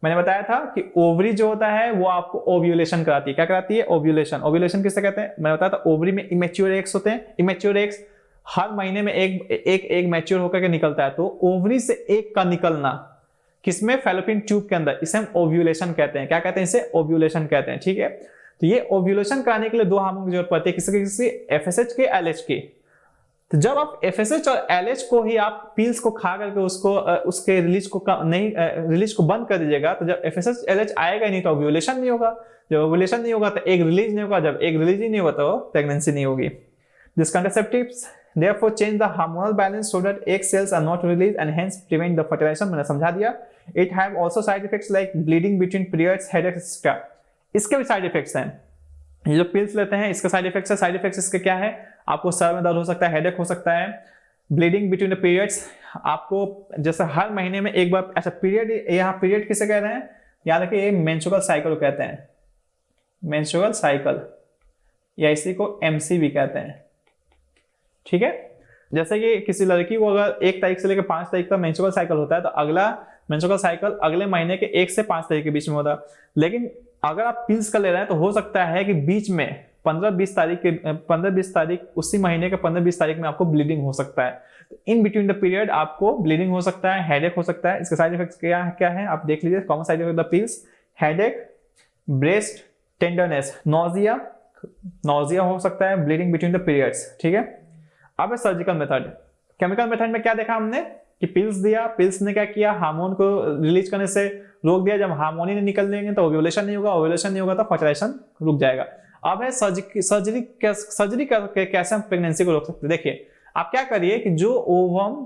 मैंने बताया था कि ओवरी जो होता है वो आपको ओव्यूलेशन कराती है। क्या कराती है, ओव्यूलेशन। ओव्यूलेशन किससे कहते हैं, मैंने बताया था ओवरी में इमेच्योर एग्स होते हैं। इमेच्योर एग्स हर महीने में एक मैच्योर होकर के निकलता है। तो ओवरी से एक का निकलना किसमें, फैलोपियन ट्यूब के अंदर, इसे हम ओव्यूलेशन कहते हैं। क्या कहते हैं, इसे ओव्यूलेशन कहते हैं, ठीक है। तो ये ओव्यूलेशन कराने के लिए दो हार्मोन की जरूरत पड़ती है, किसी FSH के, LH के। तो जब आप FSH और LH को ही आप पिल्स को खा करके उसको उसके रिलीज को नहीं रिलीज को बंद कर दीजिएगा, तो जब FSH LH आएगा ही नहीं तो ओव्यूलेशन नहीं होगा, जब ओव्यूलेशन नहीं होगा तो एग रिलीज नहीं होगा, जब एग रिलीज ही नहीं होगा तो प्रेगनेंसी नहीं होगी। This contraceptives therefore change the hormonal balance so that egg cells are not released and hence prevent the fertilization। मैंने समझा दिया। It have also side effects like bleeding between periods, headache etc। इसके भी side effects हैं। ये जो pills लेते हैं इसका साइड इफेक्ट्स है। साइड इफेक्ट्स इसके क्या है, आपको सर में दर्द हो सकता है, हेडेक हो सकता है, ब्लीडिंग बिटवीन द पीरियड्स, आपको जैसे हर महीने में एक बार, अच्छा पीरियड, यहाँ पीरियड किसे कह रहे हैं, याद रखिए ये मेंस्ट्रुअल साइकिल कहते हैं, मेंस्ट्रुअल साइकिल, या इसी को MC भी कहते हैं, ठीक है। जैसे कि किसी लड़की को अगर 1 तारीख से लेकर 5 तारीख तक मेंस्ट्रुअल साइकिल होता है तो अगला मेंस्ट्रुअल साइकिल अगले महीने के 1 से 5 तारीख के बीच में होता है। लेकिन अगर आप पिल्स का ले रहे हैं तो हो सकता है कि बीच में 15-20 तारीख उसी महीने के 15-20 तारीख में आपको ब्लीडिंग हो सकता है। इन बिटवीन द पीरियड आपको ब्लीडिंग हो सकता है, हेडेक हो सकता है। इसके साइड इफेक्ट्स क्या है आप देख लीजिए। Common side effect the pills, headache, breast tenderness, nausea हो सकता है, ब्लीडिंग बिटवीन द पीरियड्स, ठीक है। अब सर्जिकल मेथड, केमिकल मेथड में क्या देखा हमने कि पिल्स दिया, पिल्स ने क्या किया, हार्मोन को रिलीज करने से रोक दिया। जब हार्मोन ही नहीं निकल देंगे तो ओव्यूलेशन नहीं होगा, ओव्यूलेशन नहीं होगा तो फर्टिलाइजेशन रुक जाएगा। अब है सर्जरी करके कैसे हम प्रेगनेंसी को रोक सकते हैं। देखिए आप क्या करिए कि जो ओवम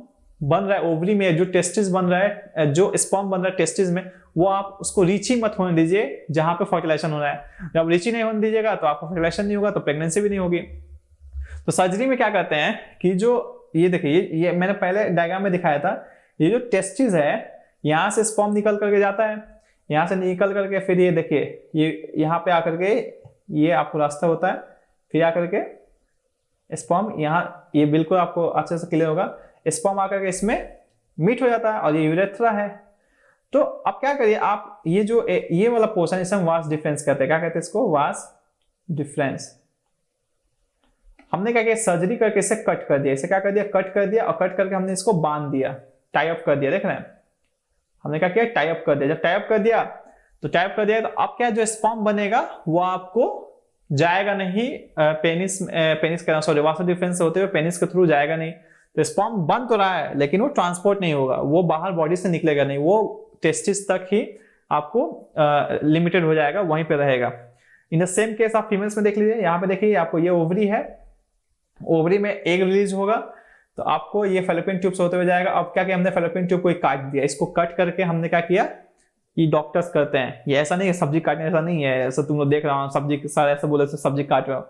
बन रहा है ओवरी में, जो टेस्टिस बन रहा है, जो स्पर्म बन रहा है टेस्टिस में, वो आप उसको रीच ही मत होने दीजिए जहां पे फर्टिलाइजेशन हो रहा है। जब रीच ही नहीं होने दीजिएगा तो आपको फर्टिलाइजेशन नहीं होगा तो प्रेगनेंसी भी नहीं होगी। तो सर्जरी में क्या करते हैं कि जो ये देखिए ये मैंने पहले डायग्राम में दिखाया था, ये जो टेस्टिस है यहाँ से स्पर्म निकल करके जाता है, यहाँ से निकल करके फिर ये देखिए ये यहाँ पे आकर के ये आपको रास्ता होता है, फिर आकर के स्पर्म यहाँ, ये बिल्कुल आपको अच्छे से क्लियर होगा, स्पर्म आकर के इसमें मीट हो जाता है और ये यूरेथ्रा है। तो अब क्या करिए आप ये वाला पोर्शन इसे हम वास डिफरेंस कहते हैं। क्या कहते हैं इसको, वास डिफरेंस। हमने क्या किया, सर्जरी करके इसे कट कर दिया, इसे क्या कर दिया, कट कर दिया, और कट करके हमने इसको बांध दिया, टाई अप कर दिया। देख रहे हैं हमने क्या किया, टाई अप कर दिया। जब टाई अप कर दिया तो अब क्या जो स्पर्म बनेगा वो आपको जाएगा नहीं पेनिस का, सॉरी वास डिफरेंस होते हुए पेनिस के थ्रू जाएगा नहीं। तो स्पर्म बन तो रहा है लेकिन वो ट्रांसपोर्ट नहीं होगा, वो बाहर बॉडी से निकलेगा नहीं, वो टेस्टिस तक ही आपको लिमिटेड हो जाएगा, वहीं पे रहेगा। इन द सेम केस आप फीमेल्स में देख लीजिए, यहाँ पे देखिए आपको ये ओवरी है, ओवरी में एग रिलीज होगा तो आपको ये फैलोपियन ट्यूब्स होते हुए जाएगा। अब क्या किया हमने, फैलोपियन ट्यूब को काट दिया, इसको कट करके हमने क्या किया, ये डॉक्टर्स करते हैं, ये ऐसा नहीं है सब्जी काटने, ऐसा नहीं है, ऐसा तुम लोग देख रहा हूँ सब्जी सारे ऐसे बोले तो सब्जी काट रहे हो,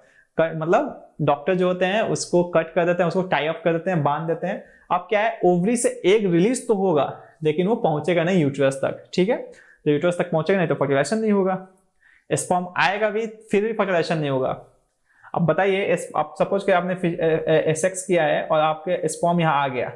मतलब डॉक्टर जो होते हैं उसको कट कर देते हैं, उसको टाई अप कर देते हैं, बांध देते हैं। अब क्या है, ओवरी से एग रिलीज तो होगा लेकिन वो पहुंचेगा नहीं यूट्रस तक, ठीक है। तो यूट्रस तक पहुंचेगा नहीं तो फर्टिलाइजेशन नहीं होगा, स्पर्म आएगा भी फिर भी फर्टिलाइजेशन नहीं होगा। अब बताइए आप सपोज कि आपने सेक्स किया है और आपके स्पर्म यहाँ आ गया,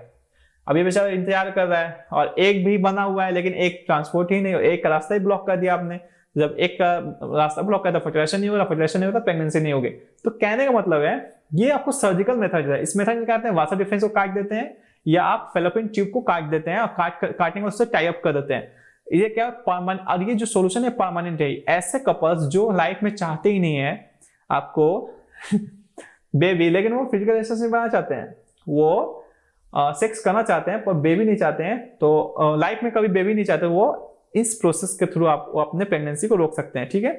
अब ये बेचारा इंतजार कर रहा है और एक भी बना हुआ है लेकिन एक ट्रांसपोर्ट ही नहीं, एक का रास्ता ही ब्लॉक कर दिया आपने। जब एक का रास्ता ब्लॉक कर दिया फर्टिलाइजेशन नहीं होगा, फर्टिलाइजेशन नहीं होगा, प्रेगनेंसी नहीं होगी। तो कहने का मतलब है ये आपको सर्जिकल मेथड है। इस मेथड में क्या करते हैं, वासा डिफरेंस को काट देते हैं या आप फेलोपियन ट्यूब को काट देते हैं और काटने में उससे टाई अप कर देते हैं। ये क्या परमानेंट, और ये जो सोल्यूशन है परमानेंट है। ऐसे कपल्स जो लाइफ में चाहते ही नहीं है आपको बेबी, लेकिन वो फिजिकल रिलेशनशिप बनाना चाहते हैं, वो सेक्स करना चाहते हैं पर बेबी नहीं चाहते हैं, तो लाइफ में कभी बेबी नहीं चाहते, वो इस प्रोसेस के थ्रू आप अपने प्रेगनेंसी को रोक सकते हैं, ठीक है।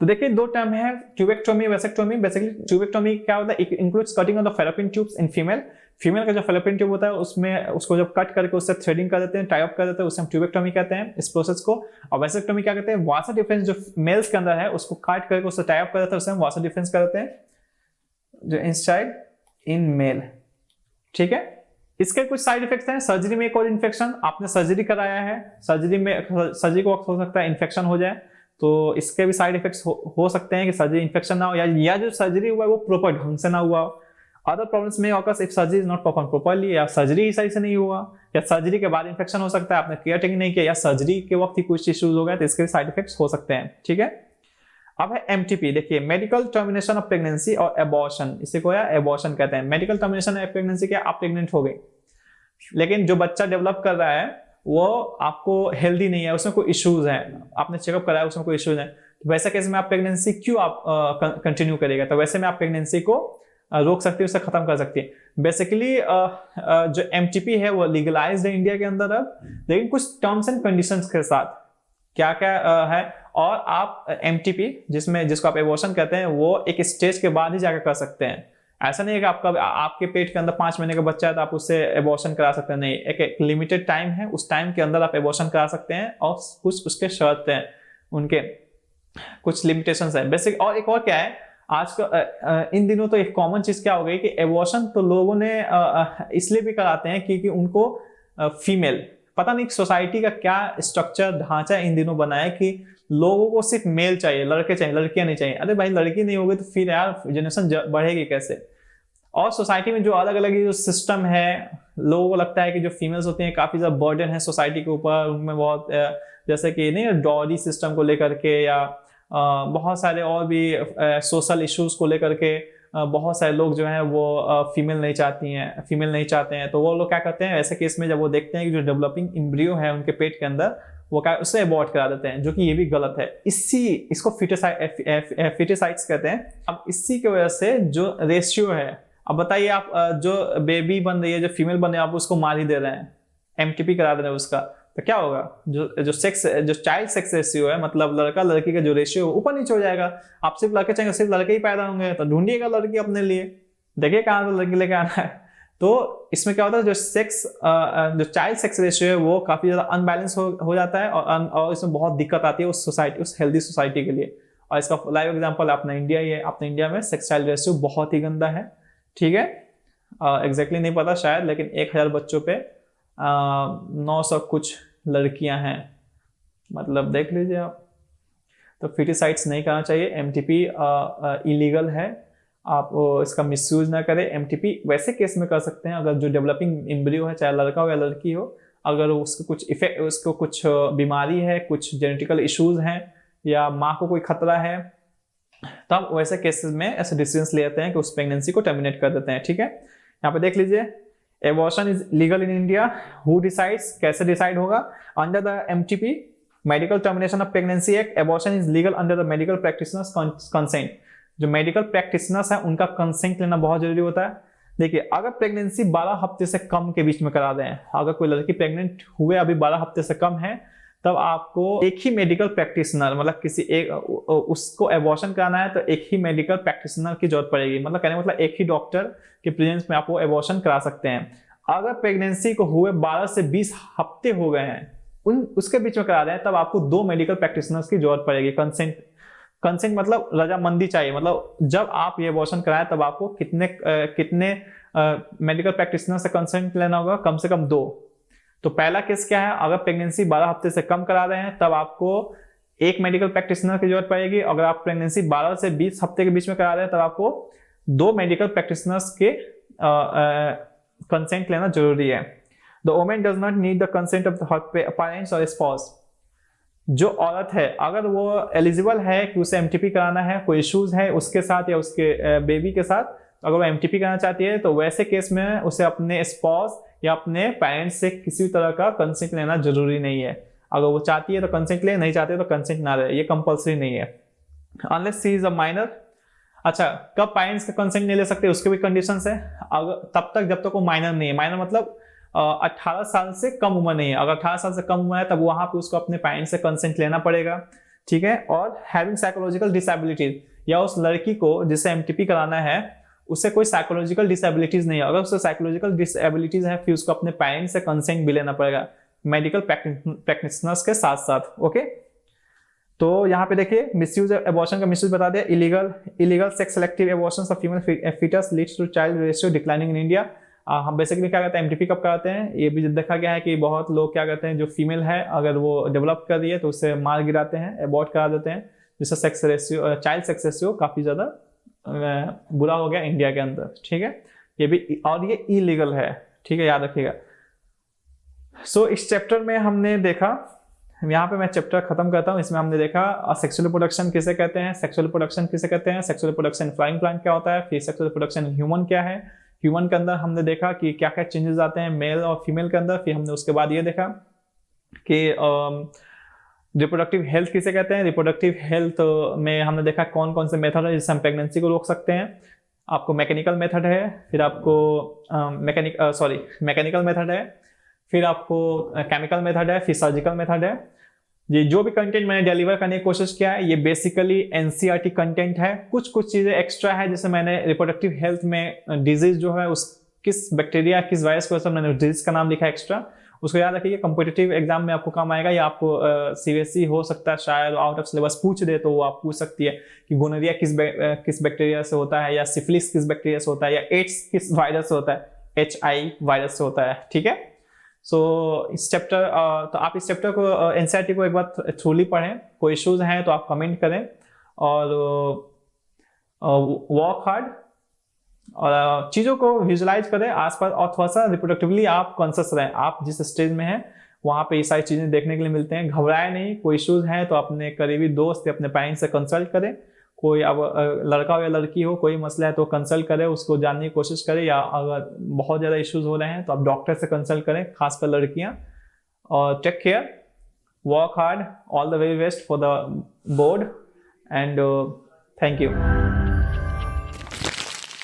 तो देखिए दो टर्म है, ट्यूबेक्टोमी, वेसेक्टोमी। बेसिकली ट्यूबेक्टोमी क्या होता है, it includes cutting of the fallopian tubes in female. Female का जो फेलोपियन ट्यूब होता है उसमें उसको जब कट करके उससे थ्रेडिंग कर देते हैं, टाई अप कर देते हैं, उसे हम ट्यूबेक्टोमी कहते हैं इस प्रोसेस को। और वेसेक्टोमी क्या कहते हैं, वासा डिफरेंस जो मेल्स के अंदर है उसको काट करके उससे टाई अप कर देते हैं, उसे हम वासा डिफरेंस कर देते हैं जो इनसाइड इन मेल, ठीक है। इसके कुछ साइड इफेक्ट्स हैं। सर्जरी में एक और इन्फेक्शन, आपने सर्जरी कराया है, सर्जरी को हो सकता है इन्फेक्शन हो जाए, तो इसके भी साइड इफेक्ट्स हो सकते हैं कि सर्जरी इन्फेक्शन ना हो या जो सर्जरी हुआ है वो प्रॉपर ढंग से ना हुआ हो। अदर प्रॉब्लम्स में occurs if surgery is not perform properly, या सर्जरी ही सही से नहीं हुआ, या सर्जरी के बाद इन्फेक्शन हो सकता है, आपने केयर टेकिंग नहीं किया, या सर्जरी के वक्त ही कुछ इश्यूज हो गए, तो इसके भी साइड इफेक्ट्स हो सकते हैं, ठीक है। अब है MTP, देखिए मेडिकल टर्मिनेशन ऑफ प्रेगनेंसी और एबॉर्शन, इसे को एबॉर्शन कहते हैं। मेडिकल टर्मिनेशन ऑफ प्रेगनेंसी क्या, आप प्रेग्नेंट हो गए लेकिन जो बच्चा डेवलप कर रहा है वो आपको हेल्दी नहीं है, उसमें कोई इश्यूज हैं, आपने चेकअप कराया उसमें कोई इश्यूज हैं, तो वैसे केस में आप प्रेगनेंसी क्यों आप कंटिन्यू करेगा, तो वैसे में आप प्रेगनेंसी को रोक सकती है, उसे खत्म कर सकती है। बेसिकली जो एमटीपी है वो लीगलाइज्ड है इंडिया के अंदर अब, लेकिन कुछ टर्म्स एंड कंडीशंस के साथ। क्या क्या है, और आप एमटीपी जिसको आप एबॉर्शन कहते हैं वो एक स्टेज के बाद ही जाकर कर सकते हैं। ऐसा नहीं है कि आपके पेट के अंदर 5 महीने का बच्चा है तो आप उससे एबॉर्शन करा सकते हैं, नहीं, एक लिमिटेड टाइम है, उस टाइम के अंदर आप एबॉर्शन करा सकते हैं और कुछ उसके शर्त हैं, उनके कुछ लिमिटेशंस है बेसिक। और एक और क्या है, आज का इन दिनों तो एक कॉमन चीज क्या हो गई कि एबॉर्शन तो लोगों ने इसलिए भी कराते हैं क्योंकि उनको फीमेल, पता नहीं सोसाइटी का क्या स्ट्रक्चर ढांचा इन दिनों बना है कि लोगों को सिर्फ मेल चाहिए, लड़के चाहिए, लड़कियां नहीं चाहिए। अरे भाई लड़की नहीं होगी तो फिर यार जनरेशन बढ़ेगी कैसे? और सोसाइटी में जो अलग अलग जो सिस्टम है, लोगों को लगता है कि जो फीमेल्स होती हैं काफी ज्यादा बर्डन है सोसाइटी के ऊपर, उनमें बहुत जैसे कि नहीं डॉरी सिस्टम को लेकर के या बहुत सारे और भी सोशल इश्यूज को लेकर के बहुत सारे लोग जो हैं वो फीमेल नहीं चाहते हैं। तो वो लोग क्या करते हैं ऐसे केस में, जब वो देखते हैं कि जो डेवलपिंग एम्ब्रियो है उनके पेट के अंदर, वो क्या उससे अबॉर्ट करा देते हैं, जो कि ये भी गलत है। इसको फिटिसाइड्स कहते हैं। अब इसी की वजह से जो रेशियो है, अब बताइए आप जो बेबी बन रही है, जो फीमेल बन रही है, आप उसको मार ही दे रहे हैं, एमटीपी करा दे रहे हैं उसका, तो क्या होगा? जो चाइल्ड सेक्स रेशियो है, मतलब लड़का लड़की का जो रेशियो ऊपर नीचे हो जाएगा। आप सिर्फ लड़के चाहेंगे, सिर्फ लड़के ही पैदा होंगे तो ढूंढिएगा लड़की अपने लिए, देखिए कहाँ से लड़की लेके आना है। तो इसमें क्या होता है, जो चाइल्ड सेक्स रेशियो है वो काफी ज्यादा अनबैलेंस हो जाता है, और इसमें बहुत दिक्कत आती है उस हेल्दी सोसाइटी के लिए। और इसका लाइव एग्जाम्पल अपना इंडिया ही है। अपने इंडिया में सेक्स चाइल्ड रेशियो बहुत ही गंदा है, ठीक है। एग्जैक्टली नहीं पता शायद, लेकिन 1000 बच्चों पे 900 कुछ लड़कियां हैं, मतलब देख लीजिए आप। तो फिटिसाइड्स नहीं करना चाहिए, एमटीपी इलीगल है, आप इसका मिसयूज ना करें। एमटीपी वैसे केस में कर सकते हैं अगर जो डेवलपिंग एम्ब्रियो है, चाहे लड़का हो या लड़की हो, अगर उसको कुछ बीमारी है, कुछ जेनेटिकल इश्यूज हैं, या माँ को कोई खतरा है, तब वैसे केसेस में ऐसे डिसीजन लेते हैं कि उस प्रेगनेंसी को टर्मिनेट कर देते हैं, ठीक है। यहाँ पे देख लीजिए, abortion is legal in India, who decides, कैसे डिसाइड होगा? Under the MTP medical termination of pregnancy act, abortion is legal under the medical practitioners consent. जो मेडिकल प्रैक्टिशनर्स है उनका कंसेंट लेना बहुत जरूरी होता है। देखिए, अगर प्रेगनेंसी 12 हफ्ते से कम के बीच में करा दें, अगर कोई लड़की प्रेग्नेंट हुए अभी 12 हफ्ते से कम है, तब आपको एक ही मेडिकल प्रैक्टिशनर, मतलब किसी एक उसको एबॉर्शन कराना है तो एक ही मेडिकल प्रैक्टिशनर की जरूरत पड़ेगी, मतलब कहने मतलब एक ही डॉक्टर के प्रेजेंस में आप वो एबॉर्शन करा सकते हैं। अगर प्रेगनेंसी को हुए 12 से 20 हफ्ते हो गए हैं, उसके बीच में करा रहे हैं, तब आपको 2 मेडिकल प्रैक्टिशनर्स की जरूरत पड़ेगी। कंसेंट मतलब रजामंदी चाहिए, मतलब जब आप ये एबॉर्शन कराएं तब आपको कितने मेडिकल प्रैक्टिशनर से कंसेंट लेना होगा? कम से कम 2। तो पहला केस क्या है, अगर प्रेगनेंसी 12 हफ्ते से कम करा रहे हैं तब आपको एक मेडिकल प्रैक्टिशनर की जरूरत पड़ेगी। अगर आप प्रेगनेंसी 12 से 20 हफ्ते के बीच में करा रहे हैं तब आपको 2 मेडिकल प्रैक्टिशनर्स के कंसेंट लेना जरूरी है। The woman does not need the consent of the parents और स्पाउस। जो औरत है अगर वो एलिजिबल है कि उसे एमटीपी कराना है, कोई इश्यूज है उसके साथ या उसके बेबी के साथ, तो अगर वो एमटीपी कराना चाहती है तो वैसे केस में उसे अपने स्पाउस या अपने पेरेंट्स से किसी तरह का कंसेंट लेना जरूरी नहीं है। अगर वो चाहती है तो कंसेंट ले, नहीं चाहती है तो कंसेंट ना ले, ये कंपलसरी नहीं है, unless she is a minor. अच्छा, कब पेरेंट्स का कंसेंट नहीं ले सकते उसके भी कंडीशंस है। अगर तब तक जब तक वो माइनर नहीं है, माइनर मतलब 18 साल से कम उम्र नहीं है। अगर 18 साल से कम उम्र है तब वहां पे उसको अपने पेरेंट्स से कंसेंट लेना पड़ेगा, ठीक है। और हैविंग साइकोलॉजिकल डिसेबिलिटीज, या उस लड़की को जिसे एमटीपी कराना है उसे कोई साइकोलॉजिकल डिसेबिलिटीज नहीं है। अगर उसे साइकोलॉजिकल डिसेबिलिटीज है फिर उसको अपने पेरेंट्स से कंसेंट भी लेना पड़ेगा, मेडिकल प्रैक्टिशनर्स के साथ साथ, ओके। तो यहाँ पे देखिए, मिसयूज एबॉर्शन का मिसयूज बता दिया। Illegal sex selective abortion of female foetus leads to child ratio declining in India. हम बेसिकली क्या करते हैं, एमटीपी कब कराते हैं, ये भी देखा गया है कि बहुत लोग क्या करते हैं, जो फीमेल है अगर वो डेवलप कर रही है तो उसे मार गिराते हैं, एबॉर्ट करा देते हैं, जिससे sex ratio, child sex ratio काफी ज्यादा बुरा हो गया इंडिया के अंदर, ठीक है। ये भी, और ये इलीगल है, ठीक है, याद रखिएगा। सो इस चैप्टर में हमने देखा, यहाँ पे मैं चैप्टर खत्म करता हूँ। इसमें हमने देखा सेक्सुअल रिप्रोडक्शन किसे कहते हैं, सेक्सुअल रिप्रोडक्शन किसे कहते हैं, सेक्सुअल रिप्रोडक्शन फ्लाइंग प्लांट क्या होता है, फिर सेक्सुअल रिप्रोडक्शन ह्यूमन क्या है, ह्यूमन के अंदर हमने देखा कि क्या क्या चेंजेस आते हैं मेल और फीमेल के अंदर। फिर हमने उसके बाद ये देखा कि रिप्रोडक्टिव हेल्थ किसे कहते हैं। रिप्रोडक्टिव हेल्थ में हमने देखा कौन कौन से मेथड है जिससे हम प्रेगनेंसी को रोक सकते हैं। आपको मैकेनिकल मेथड है, फिर आपको मैकेनिकल मेथड है, फिर आपको केमिकल मेथड है, फिर सर्जिकल मेथड है। ये जो भी कंटेंट मैंने डिलीवर करने की कोशिश किया है ये बेसिकली एनसीईआरटी कंटेंट है। कुछ कुछ चीज़ें एक्स्ट्रा है, जैसे मैंने रिप्रोडक्टिव हेल्थ में डिजीज जो है उस किस बैक्टीरिया किस वायरस को मैंने डिजीज का नाम लिखा एक्स्ट्रा, उसको याद रखिए। कॉम्पिटिटिव एग्जाम में आपको काम आएगा, या आपको सीबीएसई हो सकता है शायद आउट ऑफ सिलेबस पूछ दे, तो वो आप पूछ सकती है कि गोनोरिया किस बैक्टीरिया से होता है, या सिफिलिस किस बैक्टीरिया से होता है, या एड्स किस वायरस से होता है, HI वायरस से होता है। ठीक है, सो इस चैप्टर तो आप इस चैप्टर को एनसीईआरटी को एक बार थ्रूली पढ़ें। कोई इश्यूज हैं तो आप कमेंट करें, और वर्क हार्ड और चीज़ों को विजुलाइज करें आसपास, और थोड़ा सा रिप्रोडक्टिवली आप कॉन्शियस रहें। आप जिस स्टेज में हैं वहाँ पे ये सारी चीज़ें देखने के लिए मिलते हैं। घबराए नहीं, कोई इश्यूज हैं तो अपने करीबी दोस्त या अपने पेरेंट्स से कंसल्ट करें। कोई अब लड़का हो या लड़की हो, कोई मसला है तो कंसल्ट करें, उसको जानने की कोशिश करें। या अगर बहुत ज़्यादा इश्यूज हो रहे हैं तो आप डॉक्टर से कंसल्ट करें, खासकर लड़कियाँ। और take care, work hard, all the very best for the board, and thank you.